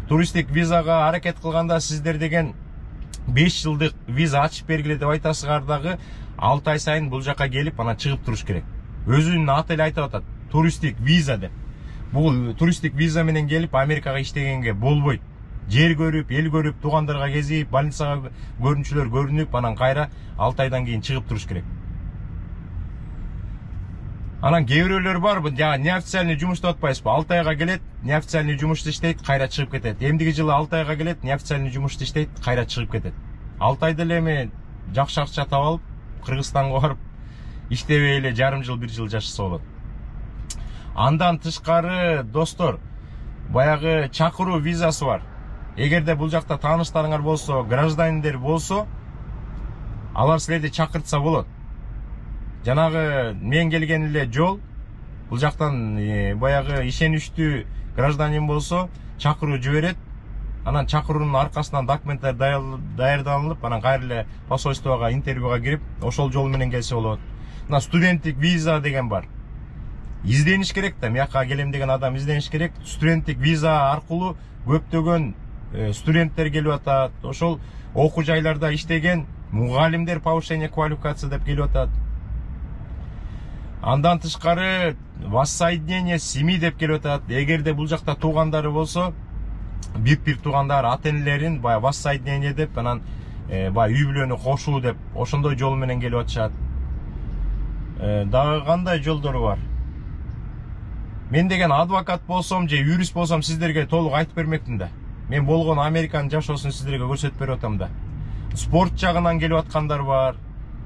Туристтик визага аракет кылганда сиздер деген 5 жылдык виза ачып бергиле деп айтасыңар дагы, 6 ай сайын бул жака келип, анан чыгып туруш керек. Өзүнүн аты эле айтып атат, туристтик виза деп. Бул туристтик виза менен келип Америкага иштегенге болбойт. Жер көрүп, эл көрүп, туугандарга кезип, больницага көрүнчүлөр көрүнүп, анан кайра 6 айдан кийин чыгып туруш керек. Анан кээ бирөөлөр бар, неофициальный жумушта атпайсызбы? 6 айга келет, неофициальный жумушта иштейт, кайра чыгып кетет. Эмдиги жылы 6 айга келет, неофициальный жумушта иштейт, кайра чыгып кетет. 6 айда эле эми жакшы акча таап алып, Кыргызстанга барып иштебей эле жарым жыл, 1 жыл жашаса болот. Андан тышкары, достор, баягы чакыруу визасы бар. Эгерде бул жакта тааныштарыңар болсо, граждандер болсо, алар силерди чакыртса болот. Жанагы мен келген эле жол, бул жактан баягы ишеничтүү гражданин болсо, чакыруу жиберет. Анан чакыруунун аркасынан документтер даярданылып, анан кайра эле посольствого интервьюга кирип, ошол жол менен келсе болот. Мына студенттик виза деген бар. Издениш керек да, мияка келем деген адам издениш керек. Студенттик виза аркылуу көптөгөн студенттер келип атат. Ошол окуу жайларда иштеген мугалимдер повышение квалификация деп келип атат. Андан тышкары воссоединение семьи деп келип атат. Эгерде бул жакта туугандары болсо, бир туугандар ата-энелерин бая воссоединение деп, анан бая үй бүлөнү кошуу деп, ошондой жол менен келип атышат. Дагы кандай жолдору бар? Мен деген адвокат болсом же юрист болсом сиздерге толук айтып бермекмин да. Мен болгон Американын жашоосун сиздерге көрсөтүп берип атам да. Спорт жагынан келип аткандар бар.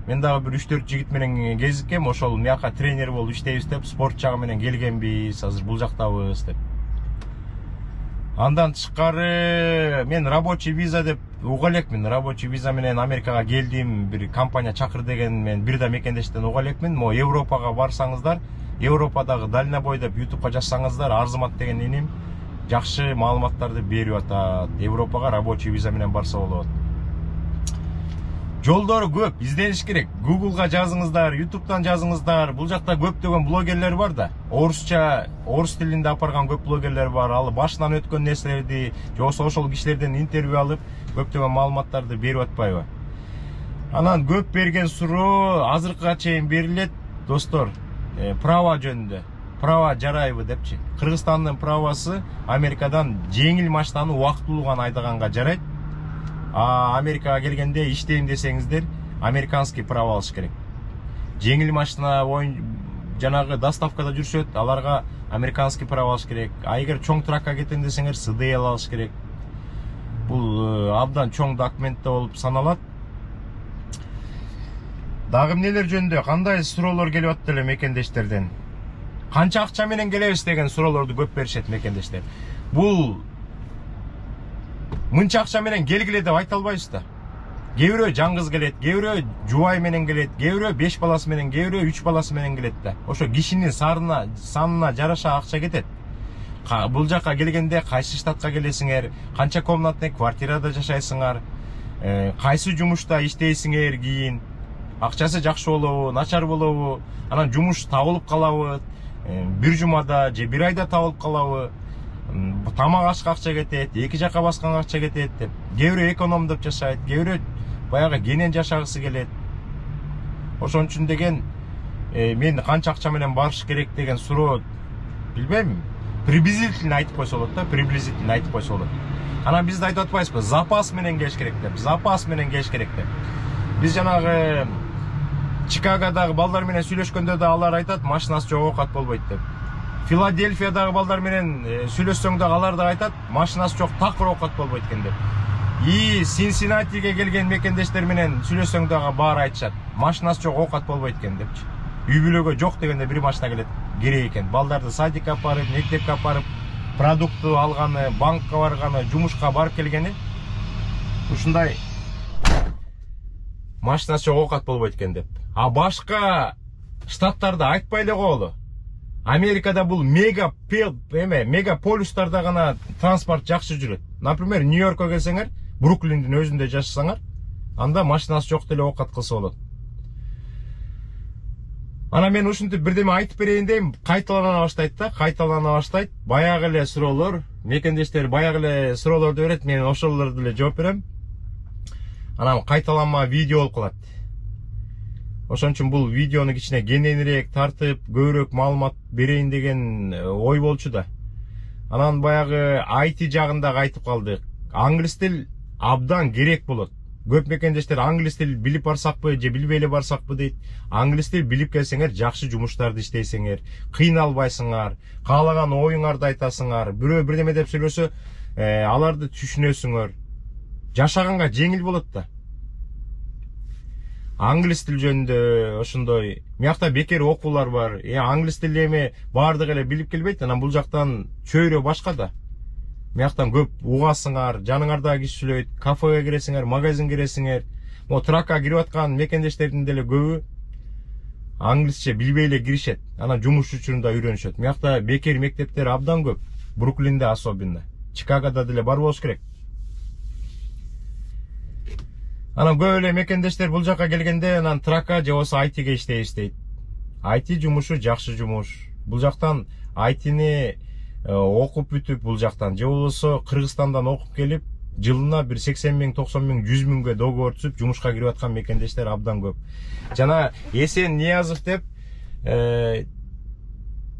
Мен дагы бир 3-4 жигит менен кезиккем, ошол мияка тренер болуп иштейбиз деп, спорт жагы менен келгенбиз, азыр бул жактабыз деп. Андан тышкары мен рабочий виза деп уга элекмин. Рабочий виза менен Америкага келдим, бир компания чакыр деген мен бир да мекендештен уга элекмин. Мо Европага барсаңыздар, Европадагы дальнобой деп YouTubeга жазсаңыздар, Арзымат деген иним жакшы маалыматтарды берип атат. Европага рабочий виза менен барса болот. Жолдору көп, издениш керек. Google'га жазыңыздар, YouTube'дан жазыңыздар. Бул жакта көптөгөн блогерлер бар да. Орус тилинде апарган көп блогерлер бар. Ал башынан өткөн нерселерди, же ошол кишилерден интервью алып, көптөгөн маалыматтарды берип атпайбы? Анан көп берген суроо азыркыга чейин берилет, достор. Права жөнүндө. права жарайбы депчи. Кыргызстандын правасы Америкадан жеңил машинаны убактылуу гана айдаганга жарайт. Америкага келгенде иштейм десеңиздер, американский права алыш керек. Жеңил машина жанагы доставкада жүрүшөт, аларга американский права алыш керек. Эгер чоң тракка кетем десеңер, СДЛ алыш керек. Бул абдан чоң документте болуп саналат. Дагы эмнелер жөнүндө кандай суроолор келип атты эле мекендештерден? Канча акча менен келебиз деген суроолорду көп беришет мекендештер. Бул мынча акча менен келгиле деп айта албайбыз да. Кээ бирөө жаңгыз келет, кээ бирөө жубай менен келет, кээ бирөө 5 баласы менен, кээ бирөө 3 баласы менен келет да. Ошо кишинин санына жараша акча кетет. Бул жакка келгенде кайсы штатка келесиңер, канча комнатный квартирада жашайсыңар, кайсы жумушта иштейсиңер, кийин акчасы жакшы болобу, начар болобу, анан жумуш табылып калабы, бир жумада же бир айда табылып калабы, тамак ашка акча кетет, эки жака басканга акча кетет деп. Кээ бирөө экономдоп жашайт, кээ бирөө баягы кенен жашагысы келет. Ошон үчүн деген мен канча акча менен барыш керек деген суроо билбейм. Приблизительно айтып койсо болот да, приблизительно айтып койсо болот. Анан бизде айтып атпайбызбы, запас менен келиш керек деп, запас менен келиш керек деп. Биз жанагы Чикагодагы балдар менен сүйлөшкөндө да алар айтат, машинасы жок оокат болбойт деп. Филадельфиядагы балдар менен сүйлөшсөң да алар да айтат, машинасы жок такыр оокат болбойт экен деп. Синсинатиге келген мекендештер менен сүйлөшсөң дагы баары айтышат, машинасы жок оокат болбойт экен депчи. Үй бүлөгө жок дегенде бир машина келет, керек экен. Балдарды садикке апарып, мектепке апарып, продукты алганы, банкка барганы, жумушка барып келгени ушундай машинасы жок оокат болбойт экен деп. Башка штаттарда айтпай эле коелу. Америкада бул мегаполистарда гана транспорт жакшы жүрөт. Например, Нью-Йоркко келсеңер, Бруклиндин өзүндө жашасаңар, анда машинасы жок деле оокат кылса болот. Ана мен ушинтип бирдеме айтып берейин дейм, кайталана баштайт да, кайталана баштайт. Баягы эле суроолор, мекендештер баягы эле суроолорду берет, мен ошолорду эле жооп берем. Анан кайталанма видео болуп калат. Ошон үчүн бул видеону кичине кененирээк тартып, көбүрөөк маалымат берейин деген ой болчу да. Анан баягы IT жагында айтып калдык. Англис тил абдан керек болот. Көп мекендештер англис тил билип барсакпы же билбей эле барсакпы дейт. Англис тил билип келсеңер, жакшы жумуштарды иштейсиңер, кыйналбайсыңар, каалаган оюңарды айтасыңар, бирөө бирдеме деп сүйлөсө, аларды түшүнөсүңөр. Жашаганга жеңил болот да. Англис тил жөнүндө ошондой мыякта бекер окуулар бар. Англис тили эми баардыгы эле билип келбейт, анан бул жактан чөйрө башка да. Мыяктан көп угасыңар, жаныңардагы киши сүйлөйт, кафеге киресиңер, магазин киресиңер. Могу тракка кирип аткан мекендештердин деле көбү англисче билбей эле киришет. Анан жумуш учурунда үйрөнүшөт. Мыякта бекер мектептер абдан көп. Бруклинде особенно. Чикагодо деле бар болуш керек. Анан көп эле мекендештер бул жака келгенде анан тракка же болбосо ITге иштейбиз дейт. IT жумушу жакшы жумуш. Бул жактан ITни окуп бүтүп бул жактан же болбосо Кыргызстандан окуп келип, жылына бир 80 миң, 90 миң, 100 миңге договор түзүп жумушка кирип аткан мекендештер абдан көп. Жана Эсен Ниязов деп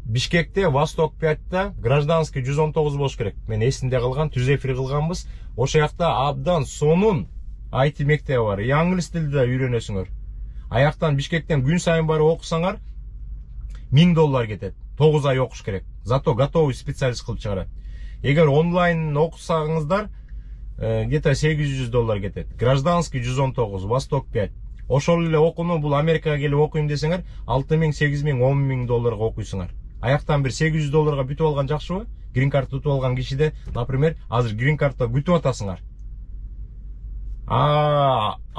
Бишкекте Восток 5-та гражданский 119 болуш керек. Мен эсимде калган, түз эфир кылганбыз. Ошо жакта абдан сонун IT мектеби бар. Англис тилди да үйрөнөсүңөр. Аяктан Бишкектен күн сайын барып окусаңар $1000 кетет. 9 ай окуш керек. Зато готовый специалист кылып чыгарат. Эгер онлайн окусаңыздар, где-то $800 кетет. Гражданский 119, Восток 5. Ошол эле окууну бул Америкага келип окуйм десеңер, $6000, $8000, $10000 окуйсуңар. Аяктан бир $800 бүтүп алган жакшыбы? Грин карт утуп алган кишиде, например, азыр грин картта күтүп атасыңар.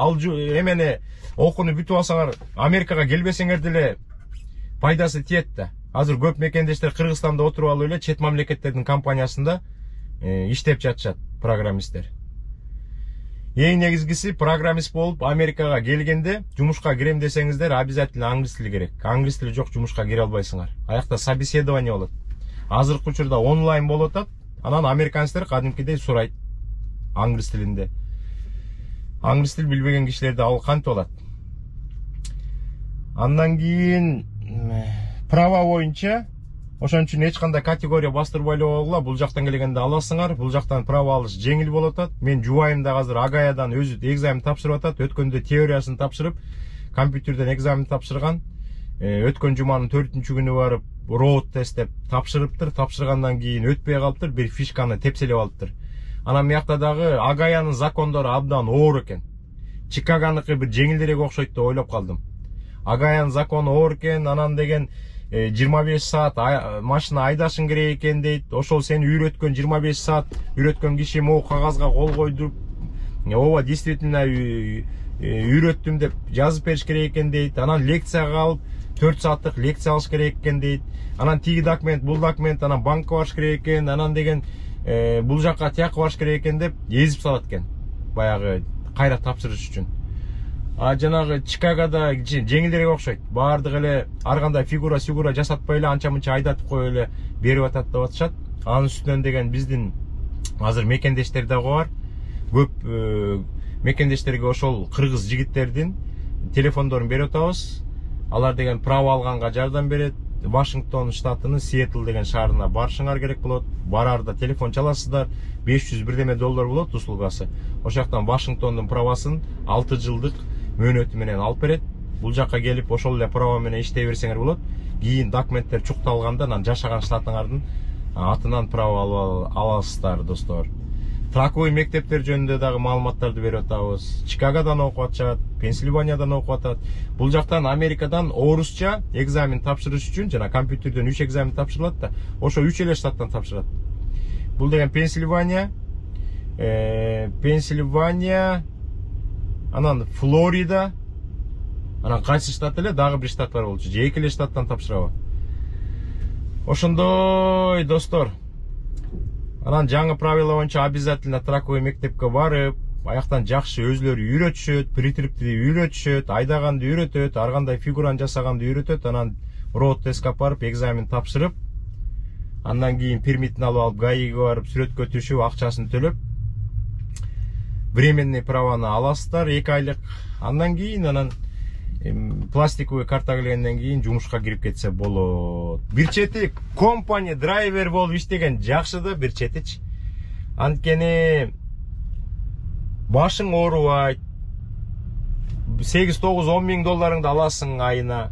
Эмени окууну бүтүп алсаңар, Америкага келбесеңер деле пайдасы тиет да. Азыр көп мекендештер Кыргызстанда отуруп алып эле чет мамлекеттердин компаниясында иштеп жатышат программисттер. Эң негизгиси программист болуп Америкага келгенде жумушка кирем десеңиздер, обязательно англис тили керек. Англис тили жок жумушка кире албайсыңар. Аякта собеседование болот. Азыркы учурда онлайн болуп атат. Анан американецтер кадимкидей сурайт англис тилинде. Англис тил билбеген кишилерди ал кантип алат? Андан кийин права боюнча Ошон үчүн эч кандай категория бастырбай эле койгула. Бул жактан келгенде аласыңар. Бул жактан право алыш жеңил болуп атат. Мен жубайым да азыр Агаядан өзү экзамен тапшырып атат. Өткөндө теориясын тапшырып, компьютерден экзамен тапшырган. Өткөн жуманын 4-күнү барып роуд тест деп тапшырыптыр. Тапшыргандан кийин өтпөй калыптыр. Бир фишканы тепселеп алыптыр. Анан биякта дагы Агаянын закондору абдан оор экен. Чикаганыкы бир жеңилдерээк окшойт деп ойлоп калдым. Агаянын закону оор экен, анан деген 25 саат машина айдашың керек экен дейт. Ошол сени үйрөткөн 25 саат үйрөткөн киши могу кагазга кол койдуруп, ооба действительно үйрөттүм деп жазып бериш керек экен дейт. Анан лекцияга алып 4 сааттык лекция алыш керек экен дейт. Анан тиги документ, бул документ, анан банкка барыш керек экен, анан деген бул жакка тияка барыш керек экен деп езип салат экен. Баягы кайра тапшырыш үчүн. Жанагы Чикагода жеңилдерээк окшойт. Баардык эле ар кандай фигура жасатпай эле анча мынча айдатып коюп эле берип атат деп атышат. Анын үстүнөн деген биздин азыр мекендештер дагы бар. Көп мекендештерге ошол кыргыз жигиттердин телефондорун берип атабыз. Алар деген право алганга жардам берет. Вашингтон штатынын Сиэтл деген шаарына барышыңар керек болот. Барарда телефон чаласыздар. 500 бирдеме доллар болот услугасы. Ошол жактан Вашингтондун правасын 6 жылдык мөөнөтү менен алып берет. Бул жакка келип ошол эле право менен иштей берсеңер болот. Кийин документтер чукталганда анан жашаган штатыңардын атынан право аласыздар, достор. Траковый мектептер жөнүндө дагы маалыматтарды берип атабыз. Чикагодан окуп атышат, Пенсильваниядан окуп атат. Бул жактан Америкадан орусча экзамен тапшырыш үчүн жана компьютерден 3 экзамен тапшырылат да, ошо 3 эле штаттан тапшырат. Бул деген Пенсильвания, анан Флорида, анан кайсы штат эле дагы бир штат бар болчу. Же 2 эле штаттан тапшырабы. Ошондой, достор. Анан жаңы правила боюнча обязательно траковый мектепке барып, аяктан жакшы өзлөрү үйрөтүшөт, притирипти үйрөтүшөт, айдаганды үйрөтөт, ар кандай фигураны жасаганды үйрөтөт, анан роуд тестке барып экзамен тапшырып, андан кийин пермитин алып ГАИге барып сүрөткө түшүп, акчасын төлөп, временный праваны аласыздар 2 айлык. Андан кийин анан пластиковый карта келгенден кийин жумушка кирип кетсе болот. Бир чети компания драйвер болуп иштеген жакшы да, бир четичи. Анткени башың оорубайт. 8, 9, 10 миң долларыңды аласың айына.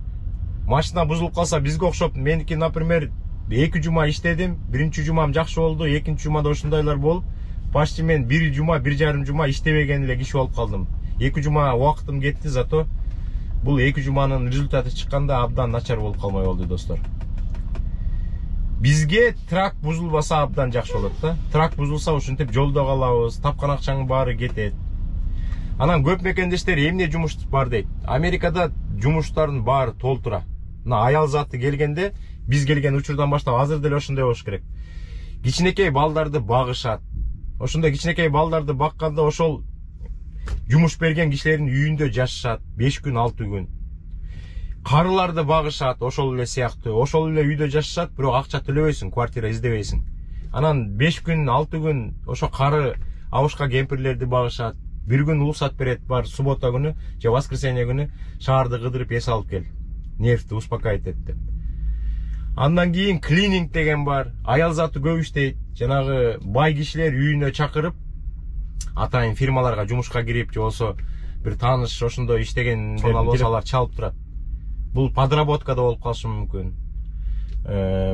Машина бузулуп калса бизге окшоп, меники, например, 2 жума иштедим. Биринчи жумам жакшы болду, экинчи жумада ошондойлор болуп, почти мен 1 жума, 1,5 жума иштебеген эле киши болуп калдым. 2 жума убактым кетти, зато бул 2 жуманын результаты чыкканда абдан начар болуп калмай болду, достор. Бизге трак бузулбаса абдан жакшы болот да. Трак бузулса ушинтип жолдо калабыз, тапкан акчаңын баары кетет. Анан көп мекендештер эмне жумуш бар дейт. Америкада жумуштардын баары толтура. Мына аял заты келгенде, биз келген учурдан баштап азыр деле ошондой болуш керек. Кичинекей балдарды багышат. Ошондой кичинекей балдарды бакканда ошол жумуш берген кишилердин үйүндө жашашат 5 күн, 6 күн. Карыларды багышат, ошол эле сыяктуу. Ошол эле үйдө жашашат, бирок акча төлөбөйсүң, квартира издебейсиң. Анан 5 күн, 6 күн ошо кары абышка кемпирлерди багышат. Бир күн уруксат берет, бар суббота күнү же воскресенье күнү шаарды кыдырып эс алып кел. Нервди успокаивать эт деп. Андан кийин клининг деген бар. Аял заты көп иштейт. Жанагы бай кишилер үйүнө чакырып, атайын фирмаларга жумушка кирип, же болсо бир тааныш ошондой иштегендер болсалар чалып турат. Бул подработкада болуп калышы мүмкүн.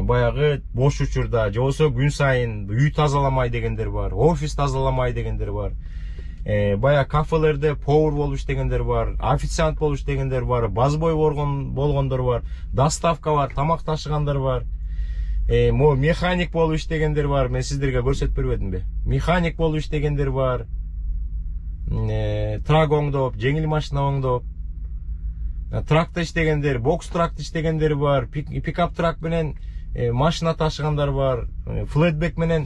Баягы бош учурда, же болсо күн сайын үй тазаламай дегендер бар, офис тазаламай дегендер бар. Бая кафелерде повар болуп иштегендер бар, официант болуп иштегендер бар, базбой болгондор бар, доставка бар, тамак ташыгандар бар. Механик болуп иштегендер бар. Мен сиздерге көрсөтүп бербедимби? Механик болуп иштегендер бар. Трак оңдоп, жеңил машина оңдоп, тракта иштегендер, бокс тракта иштегендер бар, пикап трак менен машина ташыгандар бар, флетбек менен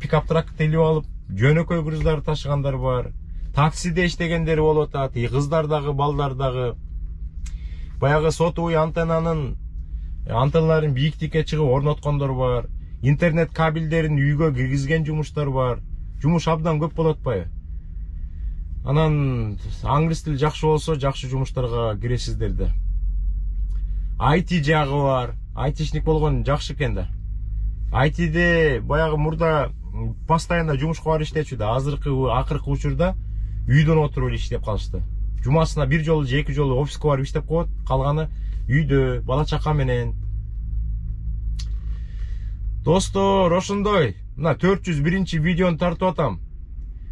пикап тракты илип алып, жөнөкөй груздарды ташыгандар бар, таксиде иштегендер болуп атат, кыздар дагы, балдар дагы. Баягы сотовый антенналарын бийиктикке чыгып орноткондор бар, интернет кабелдерин үйгө киргизген жумуштар бар. Жумуш абдан көп болот атпайбы? Анан англис тили жакшы болсо, жакшы жумуштарга киресиздер да. IT жагы бар. айтишник болгон жакшы экен да. айтиде баягы мурда постоянно жумушка барып иштечү да. Акыркы учурда үйдөн отуруп эле иштеп калышты. Жумасына бир жолу же эки жолу офиске барып иштеп коет, калганы үйдө бала чака менен. Достор, ошондой. Мына 401 видеону тартып атам.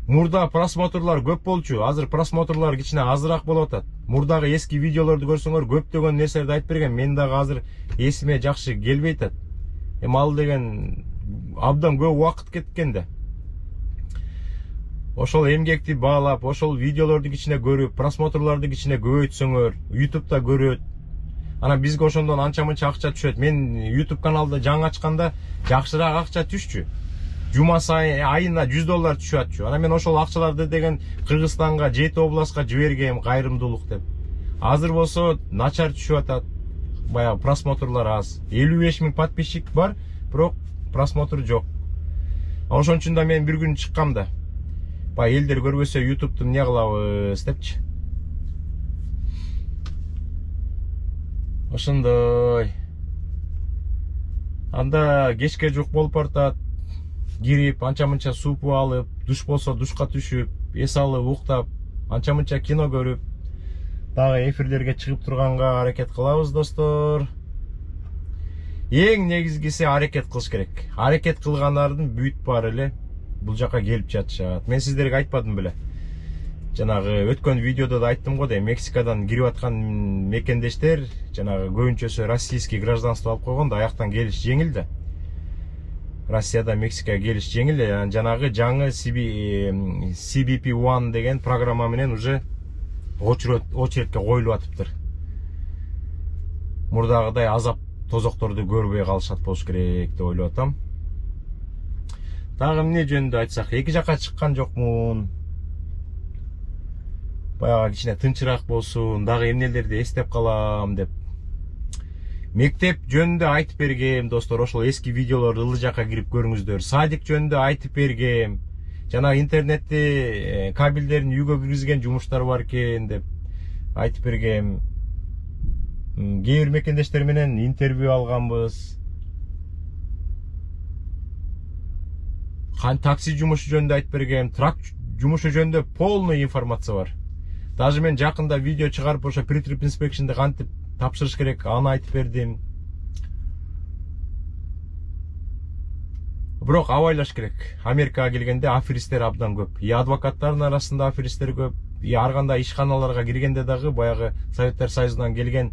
Мурда просмотрлар көп болчу, азыр просмотрлар кичине азыраак болуп атат. Мурдагы эски видеолорду көрсөңөр көптөгөн нерселерди айтып берген. Мен дагы азыр эсиме жакшы келбей атат. Ал деген абдан көп убакыт кеткен да. Ошол эмгекти баалап, ошол видеолорду кичине көрүп, просмотрларды кичине көбөйтсөңөр, YouTube'да көрөт. Ана бизге ошондон анча-мынча акча түшөт. Мен YouTube каналды жаңы ачканда жакшыраак акча түшчү. Жума сайын айына $100 түшүп атчу. Ана мен ошол акчаларды деген Кыргызстанга, 7 областка жибергем кайрымдуулук деп. Азыр болсо начар түшүп атат. Баягы просмотрлар аз. 55 000 подписчик бар, бирок просмотр жок. Ошон үчүн да мен бир күн чыккам да. Баягы элдер көрбөсө YouTube'ду эмне кылабыз депчи. Ошондой. Анда кечке жук болуп бартат. Кирип, анча-мынча супу алып, душ болсо душка түшүп, эс алып, уктап, анча-мынча кино көрүп, дагы эфирлерге чыгып турганга аракет кылабыз, достор. Эң негизгиси аракет кылыш керек. Аракет кылгандардын бүт баары эле бул жака келип жатышат. Мен сиздерге айтпадым беле. Жанагы өткөн видеодо да айттым го да, Мексикадан кирип аткан мекендештер жанагы көбүнчөсү российский гражданство алып койгон да, аяктан келиш жеңил да. Россияда Мексикага келиш жеңил, жанагы жаңы CBP-1 деген программа менен уже очередке коюлуп атыптыр. Мурдагыдай азап тозокторду көрбөй калышат болуш керек деп ойлоп атам. Дагы эмне жөнүндө айтсак, эки жака чыккан жокмун. Баягы кичине тынчыраак болсун, дагы эмнелерди эстеп калам деп. Мектеп жөнүндө айтып бергем, достор, ошол эски видеолорду ылы жакка кирип көрүңүздөр. Садик жөнүндө айтып бергем. Жана интернетти кабелдерин үйгө киргизген жумуштар бар экен деп айтып бергем. Кээ бир мекендештер менен интервью алганбыз. Такси жумушу жөнүндө айтып бергем. Трак жумушу жөнүндө полный информация бар. Даже мен жакында видео чыгарып ошо pre-trip inspection'ды кантип тапшырыш керек, аны айтып бердим. Бирок абайлаш керек. Америкага келгенде аферисттер абдан көп. Адвокаттардын арасында аферисттер көп. Ар кандай ишканаларга киргенде дагы баягы Советтер Союзунан келген,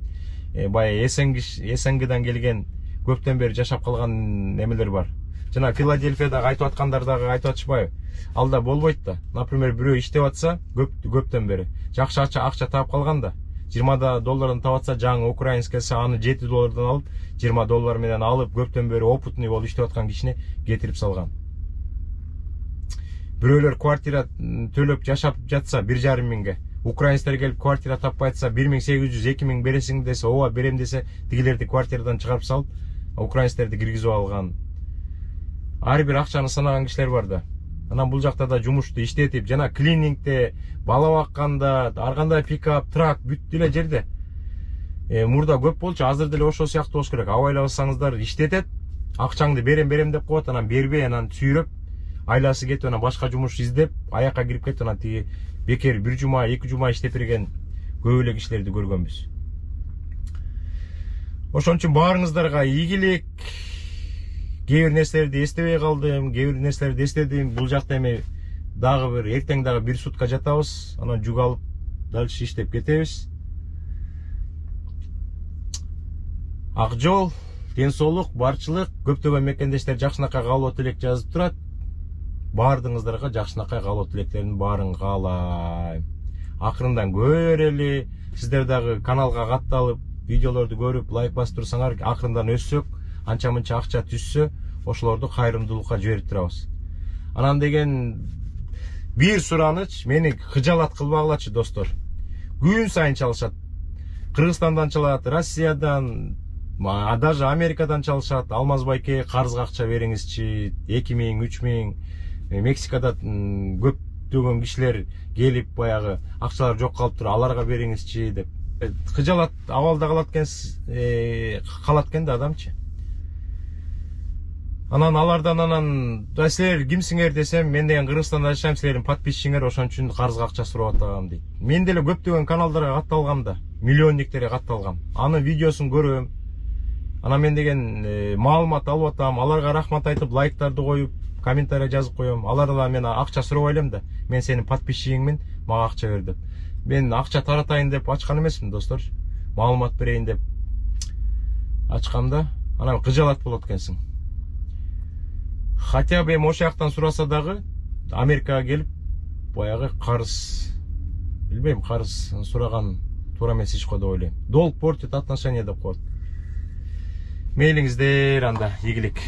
баягы СНГдан келген, көптөн бери жашап калган немелер бар. Жана Филадельфияда айтып аткандар дагы айтып атышпайбы? Ал да болбойт да. Например, бирөө иштеп атса, көптөн бери жакшы акча таап калган да. $20 таап атса, жаңы украинскасы аны $7 алып, $20 менен алып, көптөн бери опытный болуп иштеп аткан кишини кетирип салган. Бирөөлөр квартира төлөп жашап жатса 1,5 миңге, украинецтер келип квартира таппай атса 1800-2000 бересиң десе, ооба берем десе, тигилерди квартирадан чыгарып салып, украинецтерди киргизип алган. Ар бир акчаны санаган кишилер бар да. Анан бул жакта да жумушту иштетип, жана клинингде, бала бакканда, ар кандай пикап, трак бүт деле жерде. Мурда көп болчу, азыр деле ошол сыяктуу болуш керек. Абайлабасаңыздар иштетет, акчаңды берем деп коет, анан бербей, анан сүйрөп, айласы кетип, анан башка жумуш издеп, аякка кирип кетип, анан тиги бекер 1 жума, 2 жума иштеп берген көп эле кишилерди көргөнбүз. Ошон үчүн баарыңыздарга ийгилик. Кээ бир нерселерди эстебей калдым, кээ бир нерселерди эстедим. Бул жакта эми дагы бир эртең дагы 1 сутка жатабыз, анан жүк алып дальше иштеп кетебиз. Ак жол, ден соолук, барчылык, көптөгөн мекендештер жакшынакай каалоо тилек жазып турат. Баардыгыңыздарга жакшынакай каалоо тилектердин баарын каалайм. Акырындан көрели, сиздер дагы каналга катталып, видеолорду көрүп, лайк басып турсаңар, акырындан өссөк, анча-мынча акча түшсө, ошолорду кайрымдуулукка жиберип турабыз. Анан деген бир сураныч, мени хыжалат кылбагылачы, достор. Күн сайын чалышат. Кыргызстандан чалат, Россиядан, даже Америкадан чалышат. Алмаз байке, карызга акча бериңизчи, 2000, 3000. Мексикада көптөгөн кишилер келип, баягы акчалар жок калып тур, аларга бериңизчи деп. кыжалат абалда калат экен да адамчы. Анан алардан да силер кимсиңер десем, мен деген Кыргызстанда жашайм, силердин подписчиңер, ошон үчүн карызга акча сурап атам дейт. Мен деле көптөгөн каналдарга катталгам да, миллионниктерге катталгам. Анын видеосун көрөм. Анан мен деген маалымат алып атам, аларга рахмат айтып, лайктарды коюп, комментарий жазып коем. Алардан мен акча сурабай элем да, мен сенин подписчиңмин, мага акча бер деп. Мен акча таратайын деп ачкан эмесмин, достор. Маалымат берейин деп ачкам да, анан кыжалат болот экенсиң. Хотя бы ошол жактан сураса дагы Америкага келип баягы карыз, билбейм, карыз сураган туура эмес иш го деп ойлойм. Долг портит отношения деп коет. Мейлиңиздер анда, ийгилик.